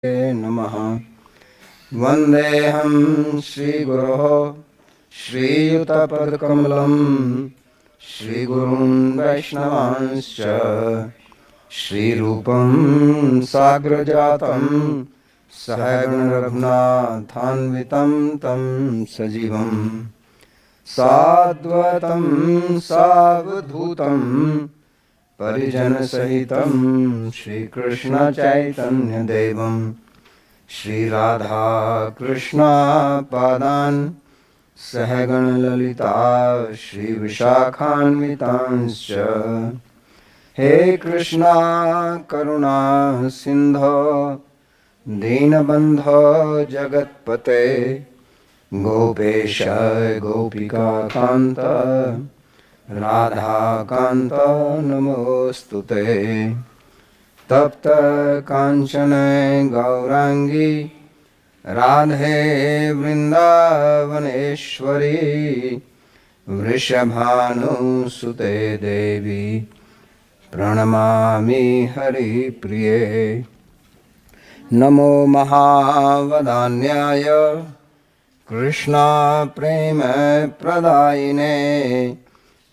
नमः। वन्देऽहं श्रीगुरोः श्रीयुतपदकमलं श्रीगुरुन् वैष्णवांश्च श्रीरूपं साग्रजातं सहगणरघुनाथान्वितं तं सजीवं साद्वैतं सावधूतं परिजनसहितं श्रीकृष्णचैतन्यदेवं श्रीराधा कृष्णपादान् सहगणललिता श्रीविशाखान्वितांश्च। हे कृष्णा करुणा सिन्धो दीनबन्धो जगत्पते गोपेश गोपिकान्त राधाकान्त नमोऽस्तुते। तप्त कांचन गौरांगी राधे वृंदावनेश्वरी वृषभानुसुते देवी प्रणमामि हरिप्रिये। नमो महावदान्याय कृष्णा प्रेम प्रदायिने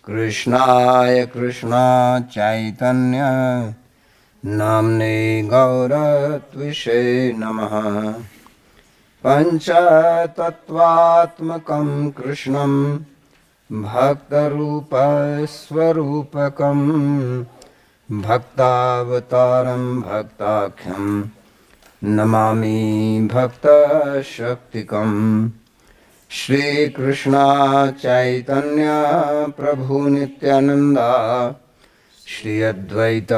कृष्णाय कृष्णा चैतन्य नाम्ने गौरत्विषे नमः। पंचतत्वात्मकं कृष्णं भक्तरूपस्वरूपकं भक्तावतारं भक्ताख्यं नमामि भक्तशक्तिकं। श्रीकृष्ण चैतन्य प्रभु नित्यानंदा श्री अद्वैत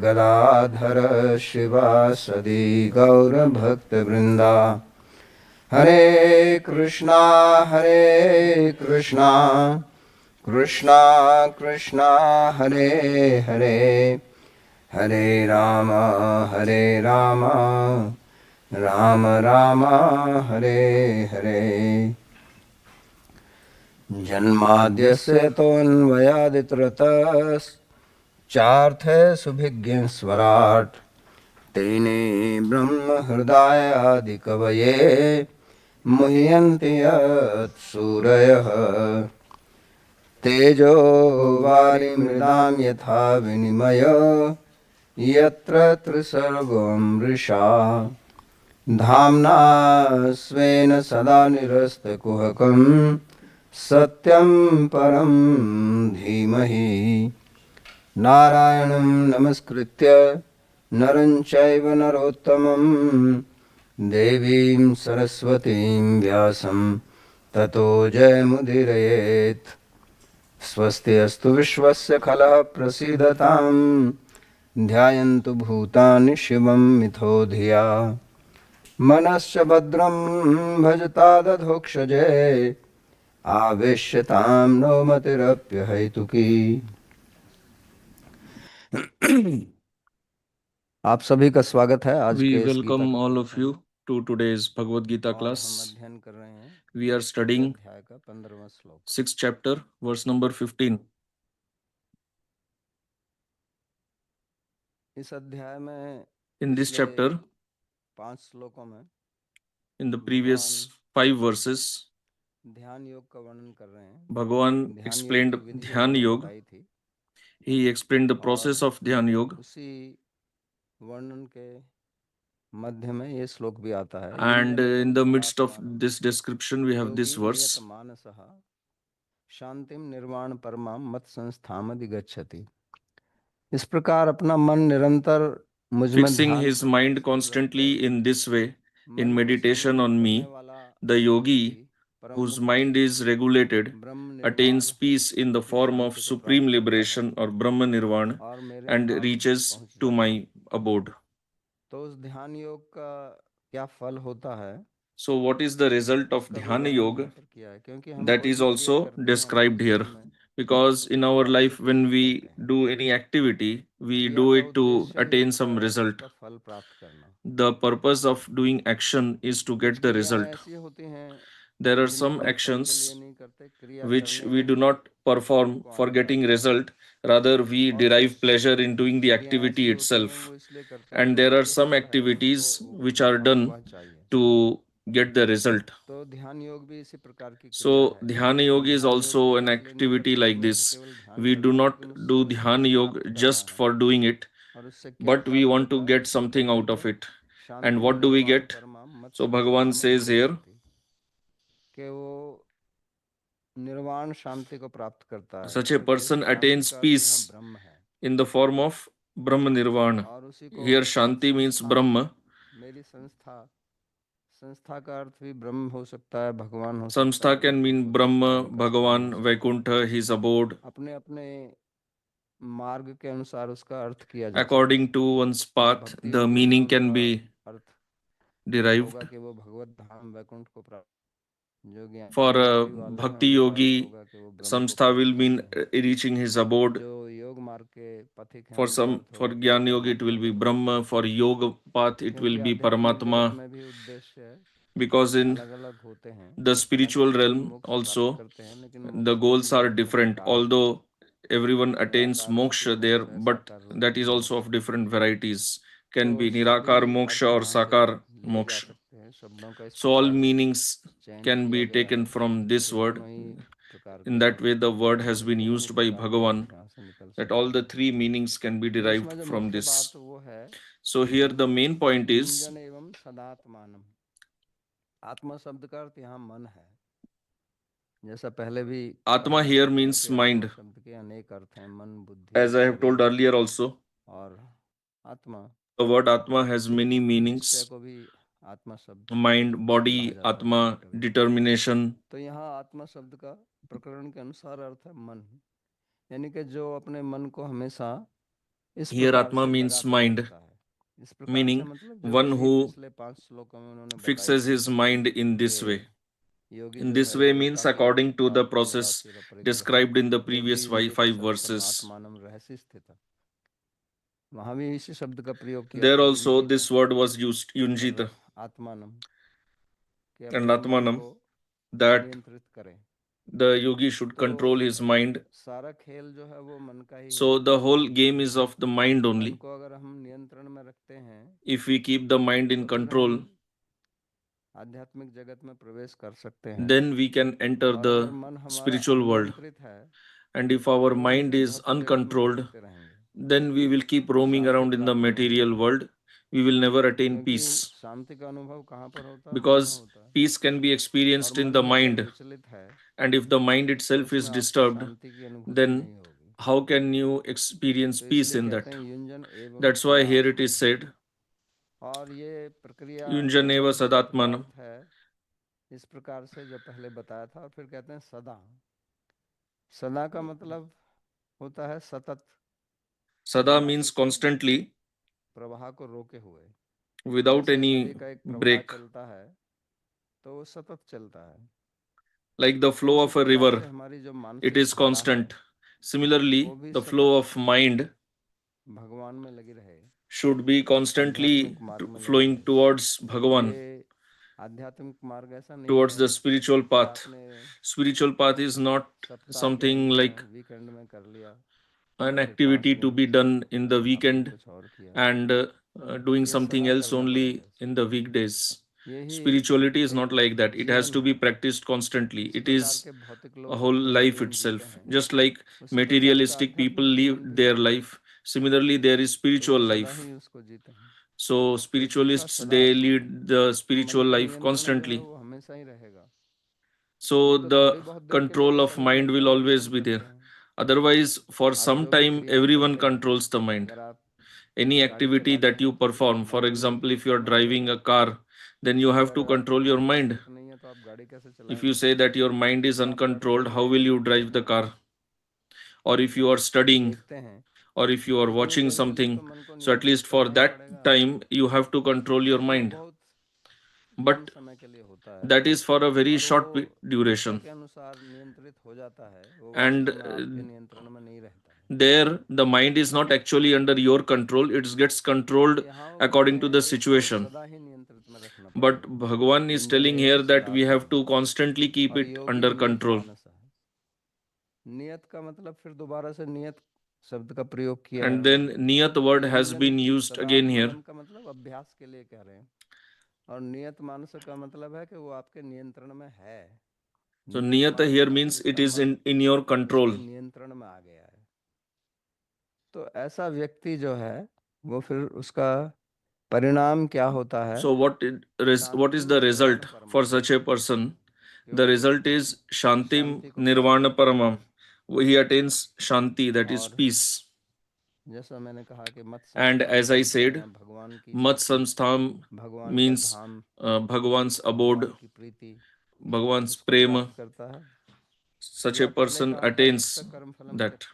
गदाधर श्रीवासदि गौरभक्तवृंदा। हरे कृष्णा कृष्णा कृष्णा हरे हरे हरे राम राम राम हरे हरे। जन्माद्यस्य तोऽन्वयादितरतश्चार्थे सुभिज्ञस्वराट् तेने ब्रह्म हृदयादिकवये मुह्यन्ति यत्सूरयः। तेजो वारिमृदां यथा विनिमय यत्र त्रिसर्गो मृषा धाम्ना स्वेन सदा निरस्तकुहकं सत्यं परं धीमहि। नारायणं नमस्कृत्य नरं चैव नरोत्तमं देवीं सरस्वतीं व्यासं ततो जयमुदीरयेत्। स्वस्ति अस्तु विश्वस्य खलः प्रसीदतां ध्यायन्तु भूतानि शिवं मिथो धिया मनश्च भद्रं भजता दधोक्षजे आवेश्यतां नो मतिरप्यहैतुकी। आप सभी का स्वागत है आज We के इस welcome Gita all of you to today's Bhagavad Gita और class. हम अध्ययन कर रहे हैं We are studying अध्याय का 15वां श्लोक। 6th chapter, verse number 15. इस अध्याय में In this पिछले chapter, 5 श्लोकों में in the previous 5 verses, ध्यान योग का वर्णन कर रहे हैं। Bhagavan ध्यान योग explained की विधि Dhyan उन्होंने Yoga. बताई थी He explained the process of Dhyan Yoga. उसी वर्णन के मध्य में ये श्लोक भी आता है। And in the midst of this description, we have this verse. मानसः शांतिम निर्वाण परमाम मत संस्थामधिगच्छति। इस प्रकार अपना मन निरंतर मुझ में Fixing ध्यान his mind constantly in this way, in meditation on me, the yogi, whose mind is regulated, attains peace in the form of supreme liberation or Brahma Nirvana and reaches to my abode. तो उस ध्यान योग का क्या फल होता है? So, what is the result of Dhyana Yoga? That is also described here. Because in our life, when we do any activity, we do it to attain some result. The purpose of doing action is to get the result. There are some actions which we do not perform for getting result. Rather, we derive pleasure in doing the activity itself. And there are some activities which are done to get the result. So, Dhyana Yoga is also an activity like this. We do not do Dhyana Yoga just for doing it, but we want to get something out of it. And what do we get? So, Bhagavan says here, निर्वाण शांति को प्राप्त करता है, such a person attains का अर्थ यहाँ peace ब्रह्म है, in the form of Brahma Nirvana. और उसी को Here Shanti means Brahma. मेरी संस्था, संस्था का अर्थ भी ब्रह्म हो सकता है, भगवान हो सकता Samstha है, can mean Brahma, Bhagavan, Vaikuntha, his abode. अपने अपने मार्ग के अनुसार उसका अर्थ किया जाता है. According to one's path, the meaning can be earth derived. होगा कि वो भगवत धाम वैकुंठ को प्राप्त. For a Bhakti Yogi, Samstha will mean reaching his abode. For Jnana Yogi, it will be Brahma. For Yoga path, it will be Paramatma. Because in the spiritual realm also, the goals are different. Although everyone attains moksha there, but that is also of different varieties. Can be Nirakar moksha or Sakar moksha. So all meanings can be taken from this word. In that way, the word has been used by Bhagavan, that all the three meanings can be derived from this. So here the main point is, आत्मा शब्द का अर्थ यहाँ मन है. जैसा पहले भी Atma here means mind. शब्द के अनेक अर्थ हैं, मन, बुद्धि, as I have told earlier also, और आत्मा. the word Atma has many meanings. को भी आत्मा शब्द, Mind, body, Atma, determination. तो यहाँ आत्मा शब्द का प्रकरण के अनुसार अर्थ है मन, यानी कि जो अपने मन को हमेशा इस Here प्रकार Atma से means लगाकर mind, रखता है. इस प्रकार meaning से मतलब जो one विधि who पिछले 5 श्लोकों में उन्होंने बताई fixes थी his mind in this कि way. योगी In जो this है way वो means एकाकी according to the भाव, process निराशीर, अपरिग्रह, described in the बुद्धि previous युंजित 5 सत्यम verses. आत्मानं रहस्य स्थित. वहां भी इसी शब्द का प्रयोग किया There था, also युंजित, this word was used, Yunjita आत्मानं, कि and अपने मन Atmanam, को that नियंत्रित करें. the yogi should control his mind. सारा खेल जो है वो मन का ही So है. the whole game is of the mind only. मन को अगर हम नियंत्रण में रखते हैं, If we keep the mind in control, आध्यात्मिक जगत में प्रवेश कर सकते हैं. then we can enter the spiritual world. And if our mind is uncontrolled, then we will keep roaming around in the material world. We will never attain peace. शांति का अनुभव कहाँ पर होता है? Because peace can be experienced in the mind. And if the mind itself is disturbed, then how can you experience peace in that? That's why here it is said, और ये प्रक्रिया Yunjaneva Sadatmanam. है इस प्रकार से जो पहले बताया था. और फिर कहते हैं सदा. सदा का मतलब होता है सतत. Sada means constantly, प्रवाह को रोके हुए, without any break. चलता है तो वो सतत चलता है. Like the flow of a river, it is constant. Similarly, the flow of mind भगवान में लगी रहे, should be constantly flowing towards Bhagavan, आध्यात्मिक मार्ग ऐसा नहीं towards है the spiritual path. Spiritual path is not something like weekend में कर लिया, an activity to be done in the weekend and doing something else only in the weekdays. Spirituality is not like that. It has to be practiced constantly. It is a whole life itself. Just like materialistic people live their life, similarly there is spiritual life. So spiritualists, they lead the spiritual life constantly. So the control of mind will always be there. Otherwise, for some time, everyone controls the mind. Any activity that you perform, for example, if you are driving a car, then you have to control your mind. If you say that your mind is uncontrolled, how will you drive the car? Or if you are studying, or if you are watching something, so at least for that time, you have to control your mind. But that is for a very short duration. And there, the mind is not actually under your control, it gets controlled according to the situation. But Bhagwan is telling here that we have to constantly keep it under control. नियत का मतलब फिर दोबारा से नियत शब्द का प्रयोग किया And then niyat word has been used again here. का मतलब अभ्यास के लिए कह रहे हैं, और नियत मानस का मतलब है कि वो आपके नियंत्रण में है। So niyata here means it is in your control. नियंत्रण में आ गया है। तो ऐसा व्यक्ति जो है वो फिर उसका परिणाम क्या होता है? So what is the result for such a person? The result is Shantim Nirvana Paramam. He attains Shanti, that is peace. जैसा मैंने कहा कि मत And as I said, Mat Samstham means Bhagwan's abode, Bhagwan's prema. Such a person attains that.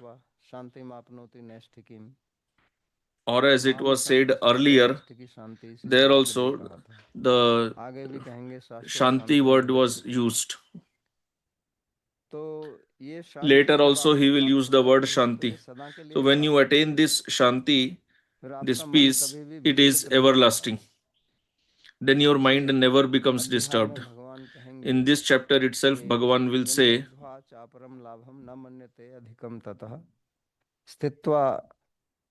Or as it was said earlier, there also the Shanti word was used. Later also he will use the word Shanti. So when you attain this Shanti, this peace, it is everlasting. Then your mind never becomes disturbed. In this chapter itself, Bhagavan will say,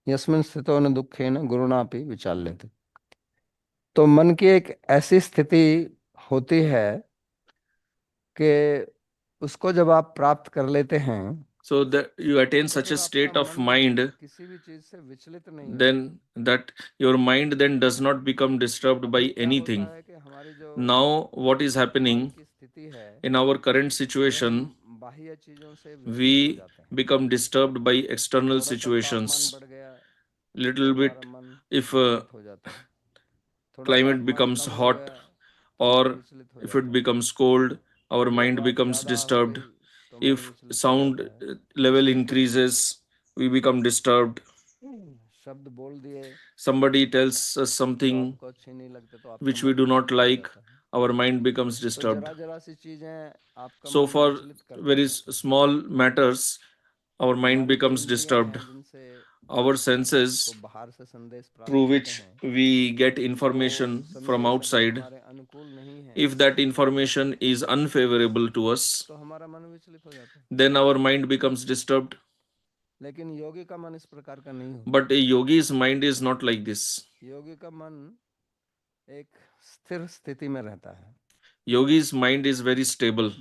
यस्मिन् स्थितो न दुखेन गुरुणापि विचाल्यते। तो मन की एक ऐसी स्थिति होती है कि उसको जब आप प्राप्त कर लेते हैं, so that you attain such a state of mind, किसी भी चीज से विचलित नहीं, then that your mind then does not become disturbed by anything. Now what is happening in our current situation, we become disturbed by external situations. Little bit, if climate becomes hot or if it becomes cold, our mind becomes disturbed. If sound level increases, we become disturbed. Somebody tells us something which we do not like, our mind becomes disturbed. So for very small matters, our mind becomes disturbed. Our senses, through which we get information from outside, if that information is unfavorable to us, then our mind becomes disturbed. But a yogi's mind is not like this. Yogi's mind is very stable.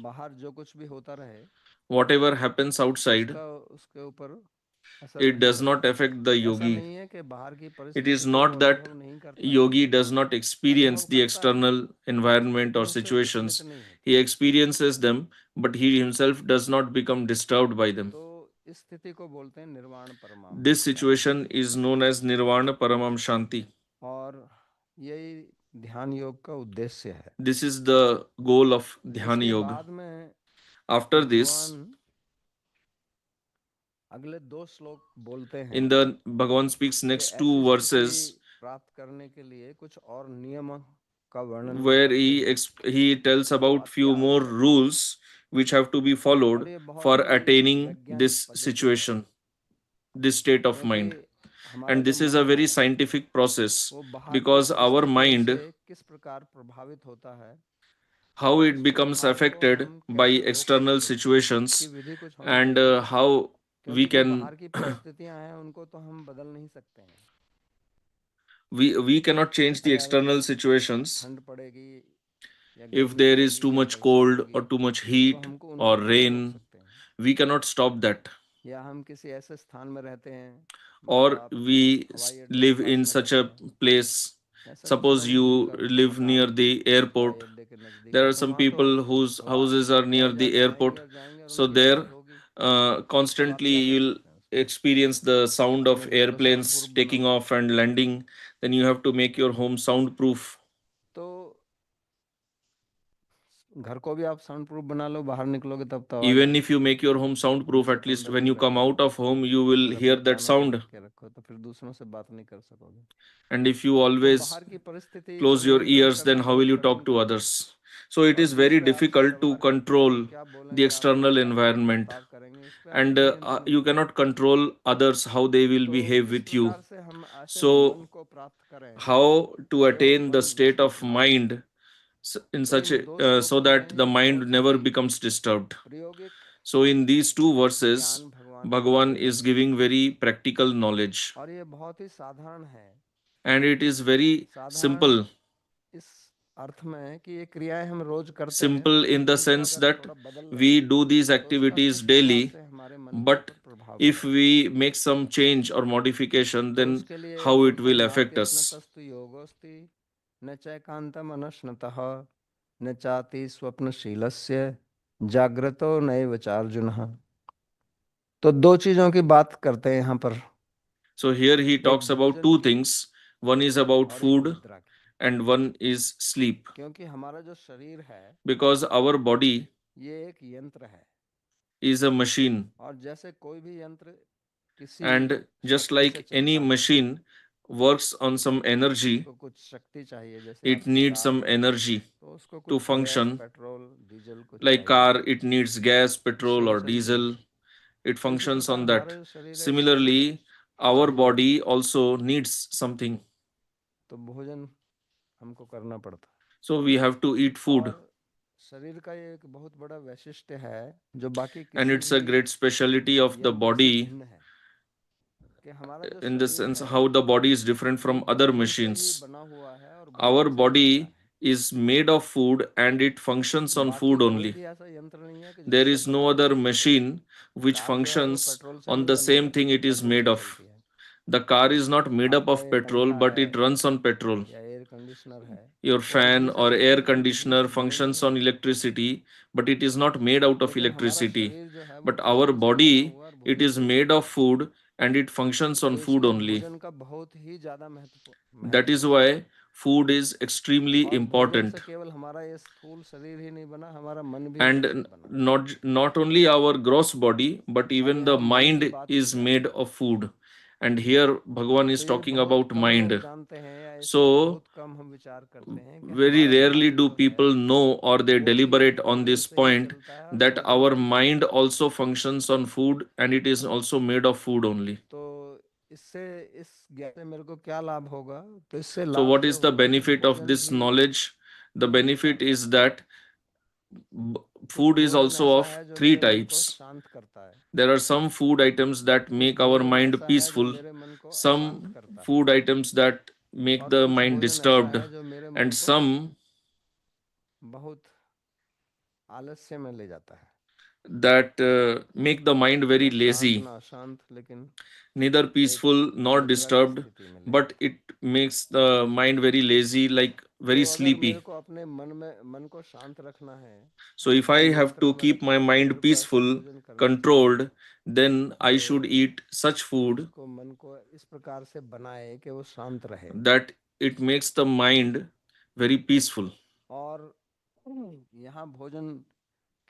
Whatever happens outside, it does not affect the yogi. It is not that yogi does not experience the external environment or situations. He experiences them, but he himself does not become disturbed by them. This situation is known as Nirvana Paramam Shanti. This is the goal of Dhyana Yoga. After this, in the Bhagavan speaks next two verses where he tells about few more rules which have to be followed for attaining this situation, this state of mind. And this is a very scientific process, because our mind, how it becomes affected by external situations, and how we can we cannot change the external situations. If there is too much cold or too much heat or rain, we cannot stop that. Or we live in such a place, suppose you live near the airport. There are some people whose houses are near the airport, so there constantly you'll experience the sound of airplanes taking off and landing. Then you have to make your home soundproof. Even if you make your home soundproof, at least when you come out of home, you will hear that sound. And if you always close your ears, then how will you talk to others? So it is very difficult to control the external environment. and you cannot control others how they will behave with you. So how to attain the state of mind in such a, so that the mind never becomes disturbed? So in these two verses, Bhagavan is giving very practical knowledge, and it is very simple. Simple in the sense that we do these activities daily, but if we make some change or modification, then how it will affect us. न चैकांतम अनश्नतः न चाति स्वप्नशीलस्य जाग्रतो नैव चार्जुनः। तो दो चीजों की बात करते हैं यहाँ पर। So here he talks about two things. One is about food and one is sleep. क्योंकि हमारा जो शरीर है, Because our body ये एक यंत्र है, is a machine, और जैसे कोई भी यंत्र किसी and just शक्ति से like any चलता है, machine works on some energy, उसको कुछ शक्ति चाहिए, जैसे it आपकी needs कार some है energy तो उसको to कुछ गैस, function. पेट्रोल, डीजल कुछ Like चाहिए, car, it needs gas, जिससे petrol वो or चलती है। diesel. It तो इसी functions प्रकार on हमारा that. जो शरीर है इसको भी Similarly, कुछ our चाहिए, body also needs something. तो भोजन हमको करना पड़ता है। So we have to eat food. और शरीर का ये एक बहुत बड़ा वैशिष्ट्य है जो बाकी And किसी it's a भी great speciality of the यंत्र से body, भिन्न है, कि हमारा जो in the शरीर sense है how the body is different वो from other भोजन से ही machines. बना हुआ है और Our भोजन से ही चलता body है। is made of food and it functions on बाकी food कोई only. भी ऐसा यंत्र नहीं है कि There जिससे is बना no हुआ other चल सके। machine which कार जो है वो functions पेट्रोल से on नहीं the बनी same है, thing it is petrol made से of. चलती है। The car is not made up आपका of ये petrol, पंखा but है it runs on petrol. या एयर कंडीशनर है, Your वो fan बिजली से or चलता air है, वो बिजली conditioner से बने नहीं functions है। on electricity, but it is not made out of लेकिन हमारा electricity. शरीर जो है वो But our भोजन से ही बना body, हुआ और it भोजन is से ही made चलता of है। food and it functions on तो food इसलिए only. भोजन का बहुत ही ज्यादा महत्व That is महत्व है। why food is extremely और भोजन से important. केवल हमारा ये स्थूल शरीर ही नहीं बना, हमारा मन भी And उसी से बना। not only our gross body, but और even the यहाँ मन की mind बात की is जा रही made है, of food. And here Bhagavan तो is ये talking बहुत about कम लोग mind. जानते हैं, या इस पर So बहुत कम हम विचार करते हैं कि very हमारा rarely मन do जो है people know or they वो भी deliberate on भोजन this से ही point चलता है और that भोजन our से ही mind चलता है। also functions on food and it is also made of food only. तो इससे इस ज्ञान से मेरे को क्या लाभ होगा? तो इससे So लाभ what ये is the होगा कि benefit of भोजन this भी knowledge? The तीन प्रकार benefit का is है। that कुछ food is भोजन also ऐसा of है जो three मेरे मन को types. शांत करता है, There are some food items that कुछ make our भोजन mind ऐसा है जो peaceful, मेरे मन को अशांत some करता है, food items that make और the कुछ mind भोजन ऐसा disturbed, है जो मेरे मन and को some बहुत आलस्य में ले जाता है। that make the mind very ना शांत lazy, ना अशांत, लेकिन neither एक peaceful nor निद्रा की disturbed, स्थिति में ले but जाता है। it makes the mind very lazy, like तो very अगर मेरे sleepy. को अपने मन को शांत रखना है, So if तो I जिस have तरह to मैंने keep my फल mind फूल को ऐसा peaceful, भोजन करना चाहिए controlled, then I should जो eat such food उसको मन को इस प्रकार से बनाए कि वो शांत रहे। that it makes the mind very peaceful. और यहाँ भोजन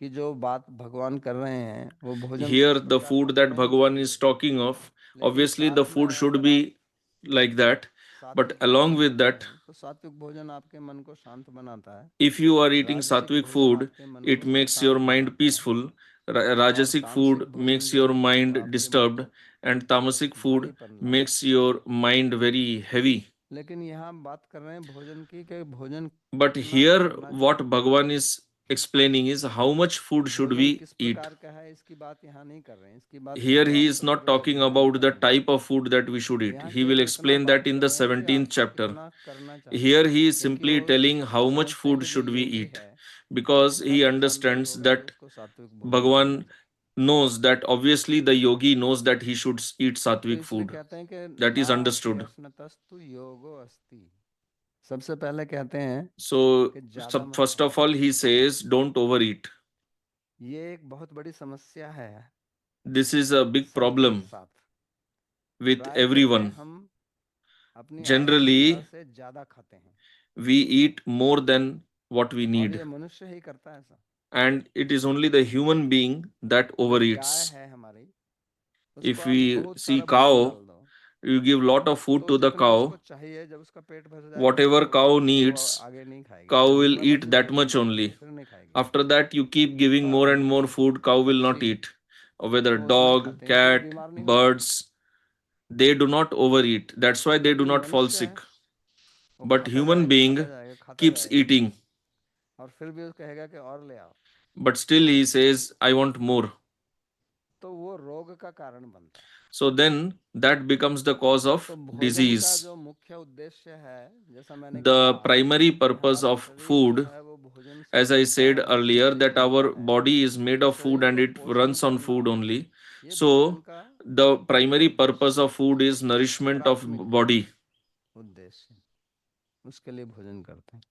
की जो बात भगवान कर रहे हैं, वो भोजन तो Here इस the प्रकार का food that होना ही Bhagavan is चाहिए, talking of, लेकिन obviously the साथ में food should अगर आप be like that, but सात्विक along भोजन with करते that, हैं तो सात्विक भोजन आपके मन को शांत बनाता है, if you are eating राजसिक sattvic भोजन food, आपके मन it को makes your अशांत mind बनाता है, peaceful. और Rajasic food तामसिक भोजन makes जो your है वो mind आपके मन disturbed, को and tamasic food भारीपन लाता makes your mind very heavy. है। लेकिन यहाँ हम बात कर रहे हैं भोजन की, कि भोजन But कितना here, करना what चाहिए, Bhagavan is explaining is how much food should भोजन we किस eat. प्रकार का है इसकी बात यहाँ नहीं कर रहे हैं, इसकी बात Here he भगवान is not समग्र talking विज्ञान में about the करेंगे। type of food that we should eat. यहाँ He will केवल इतना explain बात that in कर the रहे हैं कि 17th आपको chapter. कितना करना चाहिए, Here he is क्योंकि simply वो telling how much समझते हैं food कि जो should we योगी eat, है वो because he सदा शांत understands होगा तो that उसको सात्विक भोजन करना Bhagavan चाहिए। knows that obviously the yogi knows that he should eat तो sattvic इसलिए food. कहते हैं कि That is नास्ति understood. अस्नतस्तु योगो अस्ति। सबसे पहले कहते हैं So, कि ज्यादा मत first खाओ। of all, he says, don't overeat. ये एक बहुत बड़ी समस्या है This is a big सबके problem साथ। with प्रायः everyone. हम अपनी आवश्यकता Generally, से ज्यादा खाते हैं, we eat more than what we और need. ये मनुष्य ही करता है ऐसा। And it is only the human being that कोई गाय overeats. है हमारी, उसको If आप we बहुत see सारा भोजन डाल cow, दो, you give lot of food तो to the जितना उसको cow, चाहिए जब उसका पेट भर जाएगा whatever तो cow वो needs, आगे नहीं खाएगी, cow और will जितना eat बचेगा that उतना much खाएगी, only. फिर नहीं खाएगी। After that, you keep giving more पर and more food, cow will not पक्षी eat. whether वो उतना dog, खाते हैं इसलिए cat, बीमार नहीं होते। birds, they do not overeat. That's why they do लेकिन not fall मनुष्य है, sick. वो But human being खाता keeps जाएगा eating, और फिर भी वो कहेगा कि और ले आओ, but still he says, I want more. तो वो रोग का कारण बनता है। So then that becomes the cause तो of भोजन का disease. जो मुख्य उद्देश्य है, जैसा मैंने The कहा primary कि purpose हमारा of शरीर जो food, है वो भोजन से as I बनता said है, earlier, शरीर that our बनता है, body is made तो of food शरीर and को it पोषण runs on करना food only. ये भोजन So का the मुख्य primary purpose उद्देश्य of है, food is nourishment of प्राथमिक body. उद्देश्य, उसके लिए भोजन करते हैं।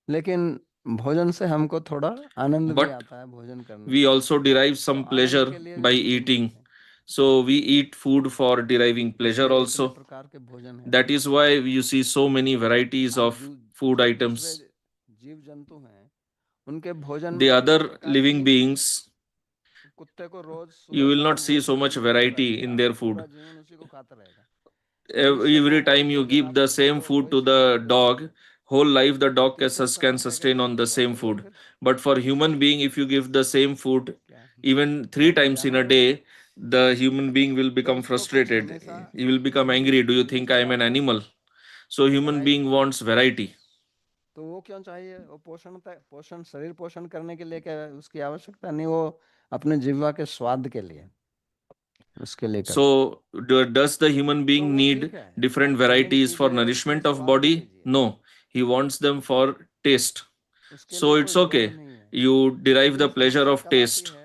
लेकिन भोजन से हमको थोड़ा आनंद भी But आता है भोजन करने we से, also derive तो some आनंद pleasure के लिए भी by भोजन eating. करते हैं। So we eat food for deriving pleasure इसके जितने also. प्रकार के भोजन हैं, That is why you see so many varieties आज of food जो दूसरे items. जीव जंतु हैं उनके भोजन The में इस other प्रकार के living ही नहीं है। beings, कुत्ते को रोज you सुबह will not शाम see वही so भोजन much मिलता variety रहेगा, in their पूरा food. जीवन उसी को खाता रहेगा। मनुष्य को Every time दो you दिन give आप the दे same दो, food वही to सारा दिन the वही dog, खाएगा, whole life the और dog तीसरे can समय कहेगा sustain कि on the सुबह same दे दो food. फिर। But for human being, if you give the same food क्या even three बहुत times in a जानवर है, day, the human being will तो become उसको कुछ frustrated. हमेशा He will become angry. भिन्न Do you think mill I am an जाता है, animal? So human being variety. wants variety. तो वो क्यों चाहिए? वो पोषण शरीर पोषण करने के लिए क्या उसकी आवश्यकता नहीं, वो अपने जीवा के स्वाद के लिए उसके लिए करता है। So does the human तो being वो need ठीक है, different आप भोजन varieties for कीजिए उसमें nourishment of स्वाद भी body? लीजिए, No, he wants them for taste. उसके So लिए it's कोई विरोध okay. नहीं है। You derive the लेकिन pleasure समस्या of कब आती taste. है,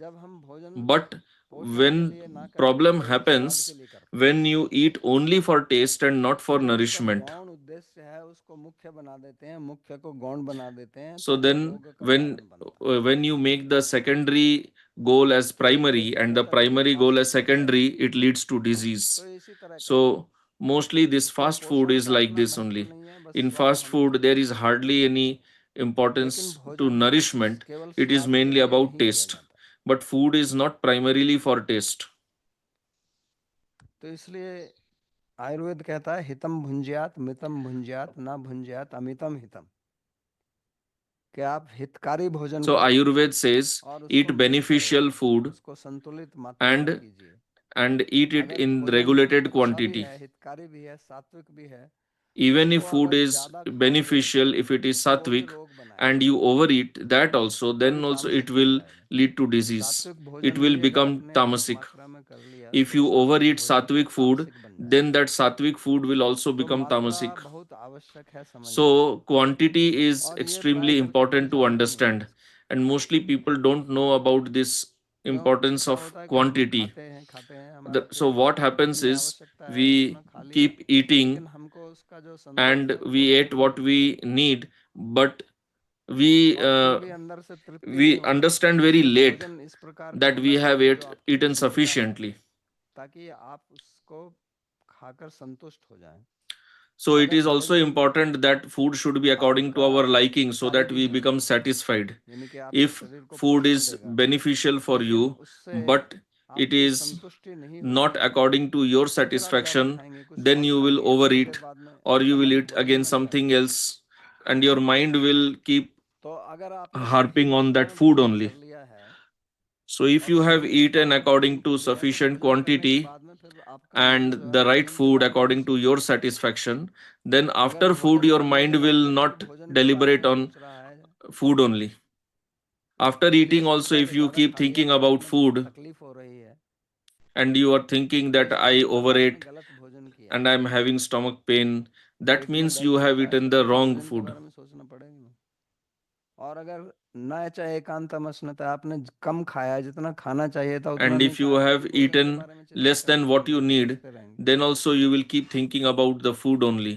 जब हम भोजन But पोषण के when लिए ना करके problem केवल स्वाद के happens, लिए करते हैं, when you eat only for taste and not for तो उसका nourishment, गौण उद्देश्य है उसको मुख्य बना देते हैं, मुख्य को गौण बना देते हैं, so तो वो then रोग का when कारण बनता है। when you make the secondary goal as तो primary इस and तरह the करके primary goal fast as food है, secondary, it leads to तो disease. इसी तरह का है, So mostly this उसको fast food पोषण is का like उतना this महत्व only. नहीं है, बस In स्वाद fast होना food, there चाहिए। is hardly any लेकिन importance to भोजन nourishment. केवल It is स्वाद के mainly लिए about नहीं किया taste. जाता। But food is not primarily for taste. तो इसलिए आयुर्वेद कहता है हितम भुंज्यात मितम भुंज्यात ना भुंज्यात अमितम हितम, कि आप हितकारी भोजन So करो Ayurveda says और उसको eat मित करो, beneficial food उसको संतुलित मात्रा में and कीजिए। eat it अगर in भोजन regulated अच्छा भी quantity. है, हितकारी भी है, सात्विक भी है, Even if उसको food अगर is ज्यादा खाओगे beneficial, if it is तो वो भी sattvic रोग बनाएगा, and you overeat that also, वो then भी also it तामसिक बन will जाएगा। lead to disease. सात्विक It भोजन will भी अगर become आपने अधिक tamasic. मात्रा में कर लिया If तो you सात्विक overeat भोजन भी sattvic food, तामसिक बन then जाएगा। that sattvic food will also तो become मात्रा tamasic. बहुत आवश्यक है समझना, So quantity is और ये प्राय extremely करके लोग important to जानते नहीं हैं। understand, and mostly people don't know about this क्यों? importance क्या of होता है कि हम quantity. खाते हैं हमारा So पेट what happens जितनी is आवश्यकता है we उतना खा लिया, keep eating लेकिन हमको उसका जो संतोष and है वो we ate नहीं what मिलता है, we need, but we और फिर भी अंदर से तृप्ति नहीं we होती। understand very तो late भोजन इस प्रकार का that होना we have चाहिए जो आपकी eaten पसंदीदा है, sufficiently. ताकि आप उसको खाकर संतुष्ट हो जाएं। So it अगर is also भोजन important that food should be according to आपका our liking so हितकारी that भी we है, become satisfied. यानी कि आपके If शरीर को food पोषण is देगा, beneficial for लेकिन you, उससे but it आपकी is संतुष्टि नहीं not होगी, according to your तो फिर आप ज्यादा satisfaction, खाएंगे, कुछ then और you will खाएंगे, थोड़ी देर overeat बाद में or you आपका will मन eat भोजन again में नहीं something जाएगा। else, and your mind will keep तो अगर आपने सही harping on मात्रा that में food भोजन कर only. लिया है So if और you have सही eaten मात्रा में भोजन according कर to लिया है, तो sufficient भोजन करने के quantity बाद में फिर आपका मन and जो है the right भोजन के food बाद में according उसी to में your रहेगा। satisfaction, then अगर after food भोजन your करने के mind बाद will में भी not भोजन के बारे deliberate में on सोच रहा है, food only. After ये eating सोच also, रहा है if कि you ज्यादा keep खा लिया thinking तो पेट about में बहुत food तकलीफ हो रही है, and you are thinking तो that इसका I मतलब आपने overate गलत भोजन किया and है, I am having stomach pain, that पेट में means you दर्द have होता है, eaten तब the तो wrong भोजन के food. बारे में सोचना पड़ेगा ना। और अगर न चाहे एकांतमस्नता, आपने कम खाया, जितना खाना चाहिए था उतना And नहीं if you खाया, तब have भी भोजन के eaten बारे में चिंता less than करते what रहेंगे, you need, सोचते रहेंगे। then also you will keep thinking about the food only.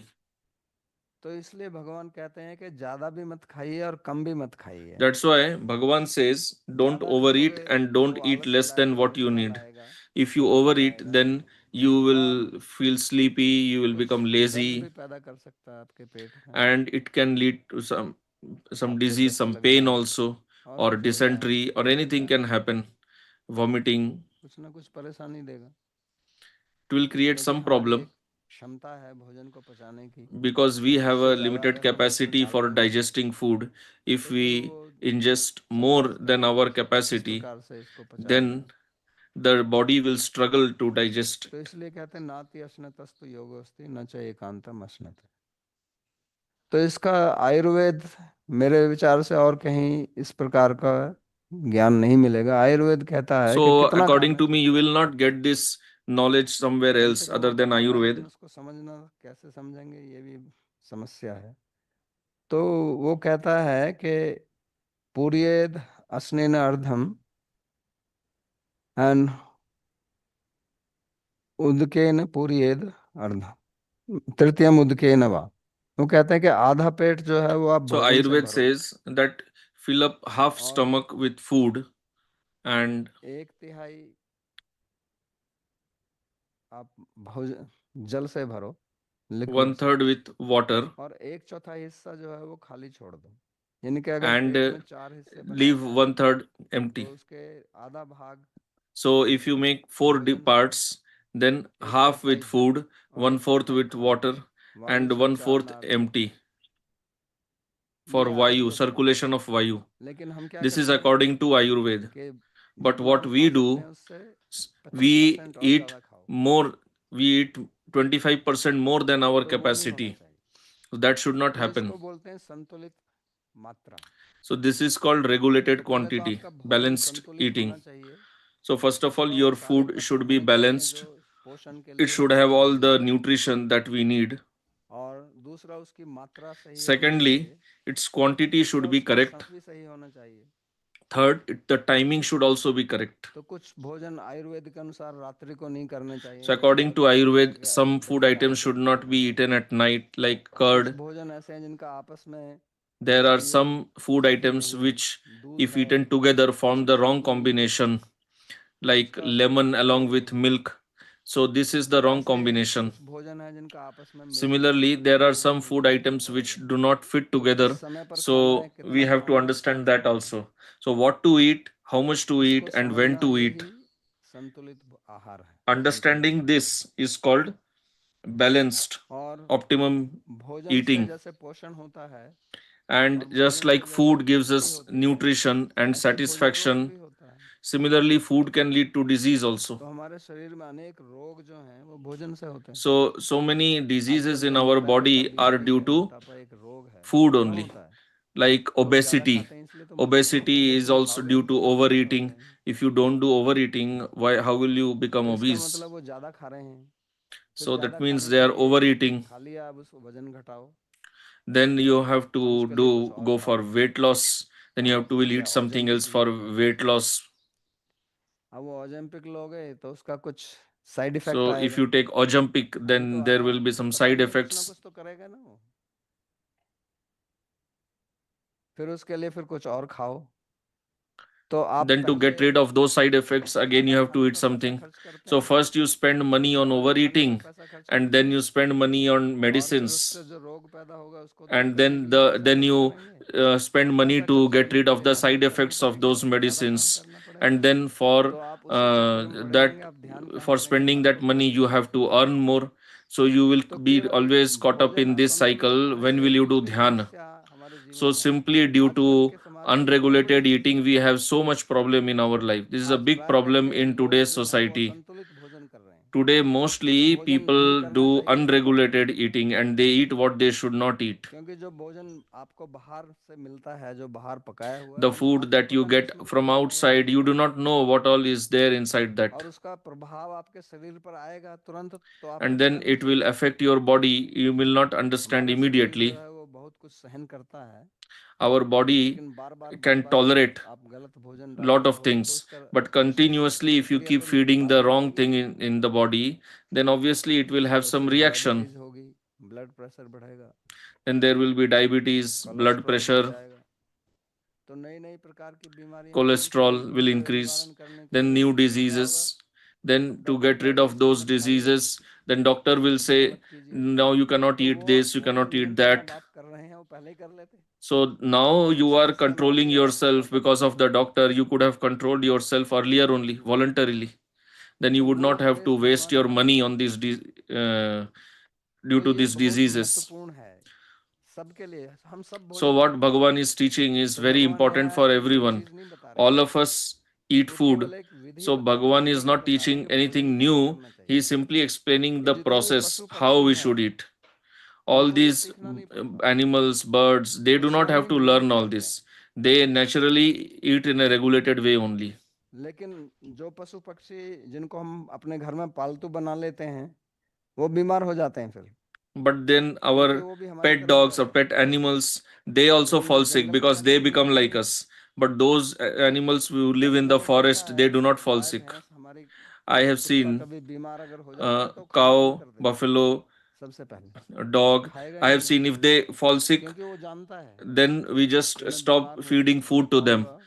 तो इसलिए भगवान कहते हैं कि ज्यादा भी मत खाइए और कम भी मत खाइए। That's why Bhagavan says, don't ज्यादा overeat खाओगे and तो don't वो eat आलस्य less than लाएगा, what you निद्रा need. लाएगा, If you चिंता overeat, लाएगा, then you और will feel sleepy, you will कुछ become दर्द lazy, भी पैदा कर सकता है आपके पेट में, and it can lead to some आपको disease, चक्कर some लग pain जाए, also, और or कुछ हो जाए, dysentery, or कुछ हो anything जाए, can happen, vomiting. कुछ ना कुछ परेशानी देगा। It will create क्योंकि some हमारी problem एक क्षमता है भोजन को पचाने की, because we have उससे a ज़्यादा limited अगर हम उसमें capacity डाल for देंगे digesting food. If तो फिर we वो ingest more than our capacity, then the body will struggle to digest. तो इसलिए कहते हैं नाति अश्नतस्तु योगोस्ति न च एकांतम अश्नत। तो इसका आयुर्वेद मेरे विचार से और कहीं इस प्रकार का ज्ञान नहीं मिलेगा। आयुर्वेद कहता है कि So, कितना according खाना to me, चाहिए, you will not get this knowledge somewhere कम से else कम other than उतना खाना, Ayurveda. लेकिन उसको समझना कैसे समझेंगे ये भी समस्या है। तो वो कहता है कि पूर्येद अस्नेन अर्धम एंड उदकेन पूर्येद अर्धम तृतीयम उदकेन वा। वो कहते हैं कि आधा पेट जो है वो आप So, भोजन से Ayurveda भरो says that fill up half और stomach with food and एक तिहाई आप भोजन जल से भरो, लिक्विड one से, third with water, और एक चौथाई हिस्सा जो है वो खाली छोड़ दो। यानी कि अगर and पेट में 4 हिस्से बनाए leave जाएं one third तो empty. उसके आधा भाग So, if you make four भोजन से, parts, then एक half चौथाई with जल food, और one एक fourth चौथाई with खाली, water, वायु and one fourth संचारणार्थम, empty for ये Vayu, आयुर्वेद है। circulation of Vayu. लेकिन हम क्या This is करते हैं according to Ayurveda. कि But जितना what हम we खा सकते do, हैं उससे we 25% और eat ज़्यादा खाओ, more, we eat 25% more than our तो वो नहीं होना capacity. चाहिए। So that should not तो happen. इसको बोलते हैं संतुलित मात्रा। So this is called तो regulated पहले तो quantity, आपका भोजन balanced संतुलित eating. होना चाहिए, So first of all, उसमें वो your सारे food तत्व should be होने चाहिए जो balanced. पोषण के It लिए should have all जरूरी the है। nutrition that we need. और दूसरा उसकी मात्रा सही होनी Secondly, चाहिए। its quantity तीसरा should be उसका correct. समय सही होना चाहिए। Third, the timing should also be correct. तो कुछ भोजन आयुर्वेद के अनुसार रात्रि को नहीं करने चाहिए, So according दोपहर to को करने Ayurveda, चाहिए, some food दोपहर items के should अंत में not be करने eaten चाहिए। at night, like और कुछ curd. भोजन ऐसे हैं जिनका आपस में There are तालमेल some food सही items नहीं है। which, दूध if है, eaten together, form the wrong दही नहीं है, combination, तो like उसका lemon along सही with नहीं है। milk. So this is the तो wrong ऐसे combination. कुछ भोजन है जिनका आपस में मेल Similarly, मिलाप there नहीं are है, some food संतुलन नहीं items है। which do not fit तो किस together. समय पर खाना है, So we कितना have to खाना है, understand that also. So what to eat, how much to इसको eat, and when समझना, to eat. यही संतुलित आहार है, संतुलित Understanding भोजन। this is called balanced, और optimum भोजन से eating. जैसे पोषण होता है And और just भोजन से like जैसे food gives तृप्ति us होती है, nutrition and ऐसे ही भोजन रोग satisfaction, भी होता है। similarly, food can lead to disease also. तो हमारे शरीर में अनेक रोग जो हैं वो भोजन से होते हैं। So many diseases आजकल in जो our मोटापे का body are बीमारी due है, to मोटापा एक रोग है, food क्यों only. होता है? Like लोग ज़्यादा obesity. खाते हैं इसलिए तो मोटापा होता है। Obesity अगर is कम also खाओगे due नहीं to तो मोटे नहीं हो overeating. जाएंगे। If you don't do overeating, why, how will you become तो इसका obese? मतलब वो ज़्यादा खा रहे हैं, फिर So that ज़्यादा means खाने they के are लिए overeating. खा लिया, अब उसको वजन घटाओ, Then you have अब to उसके लिए कुछ do और go for खाओ, weight loss. Then you अब have to खा will लिया eat something else ऑजेम्पिक for low. weight loss. अब वो ऑजेम्पिक लोगे तो उसका कुछ साइड इफेक्ट So if आएगा, you take Ozempic, अभी तो then there आया will है, be some पता side नहीं कुछ ना effects. कुछ तो करेगा ना वो। फिर उसके लिए फिर कुछ और खाओ। तो आप Then to पहले get rid of those side effects, again खाना you have to खाने eat पर पैसा something. खर्च करते So हैं, first you spend money on खाना खाने पर overeating, पैसा खर्च and करते then हैं, you spend money on और फिर medicines, उससे जो रोग पैदा होगा उसको दूर and करने then के लिए पैसा then खर्च you करेंगे। spend और money पैसा to खर्च get करने rid के of लिए the मेहनत side करनी effects of पड़ेगी, those ज़्यादा काम medicines, करना and पड़ेगा। then तो for आप उसी चक्कर में पड़े that रहेंगे, आप ध्यान कहाँ for करेंगे spending हमारे that को money भोजन you की have to तरफ। earn more. So you will तो be केवल always caught up भोजन in this असंतुलित cycle. होने When से will you कुछ do भी dhyan? समस्या हमारे जीवन So में है। simply due आजकल to के समाज में ये बहुत बड़ी unregulated eating, समस्या we है। have so much problem in our life. This is a आज big प्राय problem व्यक्ति in लोग today's जो हैं वो society. असंतुलित भोजन कर रहे हैं। Today, तो mostly भोजन नहीं people करना do चाहिए, unregulated eating and they eat what they should not eat. क्योंकि जो भोजन आपको बाहर से मिलता है, जो बाहर पकाया हुआ है, The वो food आपको that you पता नहीं get उसमें क्या from डाला हुआ है। outside, you do not know what all is there inside that. और उसका प्रभाव आपके शरीर पर आएगा तुरंत, तो आप And कुछ then कर नहीं it will सकते। affect your body. You will not understand हमारा शरीर जो immediately. है वो बहुत कुछ सहन करता है, Our body लेकिन बार बार बार can बार tolerate आप गलत भोजन lot डालते of हो तो things, उसका but continuously if you प्रतिक्रिया keep तो feeding बाद the में wrong दिखेगी, thing in the body, then obviously it will have तो some फिर reaction. डायबिटीज होगी, ब्लड प्रेशर बढ़ेगा, Then there will be diabetes, blood cholesterol बढ़ pressure, जाएगा। तो नई नई प्रकार की बीमारियां होंगी, तो cholesterol will इनसे increase, निवारण करने के then लिए new फिर क्या होगा? diseases. अब Then to doctor get rid कहते हैं of इसको those मत खाइए, diseases, then doctor will इसको say, मत कीजिए। now you cannot तो eat this, you वो जो cannot eat नियंत्रण अब that. आप कर रहे हैं वो पहले ही कर लेते, So now तो you are समस्या ना controlling आती और आपको yourself पता ना because of चले। the doctor. You could have controlled yourself earlier only, voluntarily. Then you तो would वो not have to देश waste निर्माण your करने money के on लिए, these due तो to ये these बहुत diseases. महत्वपूर्ण है। सबके लिए हम सब So, भोजन what करते हैं। Bhagavan is teaching is तो very भगवान important यहाँ for दूसरी everyone. चीज नहीं बता रहे All हैं, of us eat वो food. केवल एक विधि So, बता रहे हैं, Bhagavan is टेक्निक not बता रहे हैं teaching कि भोजन anything कैसे new. करना चाहिए। He is simply explaining तो the जितने भी process पशु how पक्षी we हैं should eat. All उनको ये these सीखना नहीं पड़ता, animals, birds, they वो do not स्वयं have ही to खुद ही learn all सीखते हैं। this. They naturally eat in a regulated way only. लेकिन जो पशु पक्षी जिनको हम अपने घर में पालतू बना लेते हैं वो बीमार हो जाते हैं फिर, But then क्योंकि our वो भी हमारी pet तरह dogs or pet animals, they also fall sick जंगल में because they रहते हैं become जैसे like us. But those animals who live in the जंगल में देखा forest, they है do कि not fall गाय sick. भैंस हमारी I have कुत्ता seen कभी बीमार अगर हो जाता है तो खाना बंद cow, कर देता है buffalo, सबसे पहले, वो dog. खाएगा ही I have नहीं, seen if they fall sick, क्योंकि वो जानता है then we कि just मैं बीमार stop हूँ feeding अगर food to them. खाऊंगा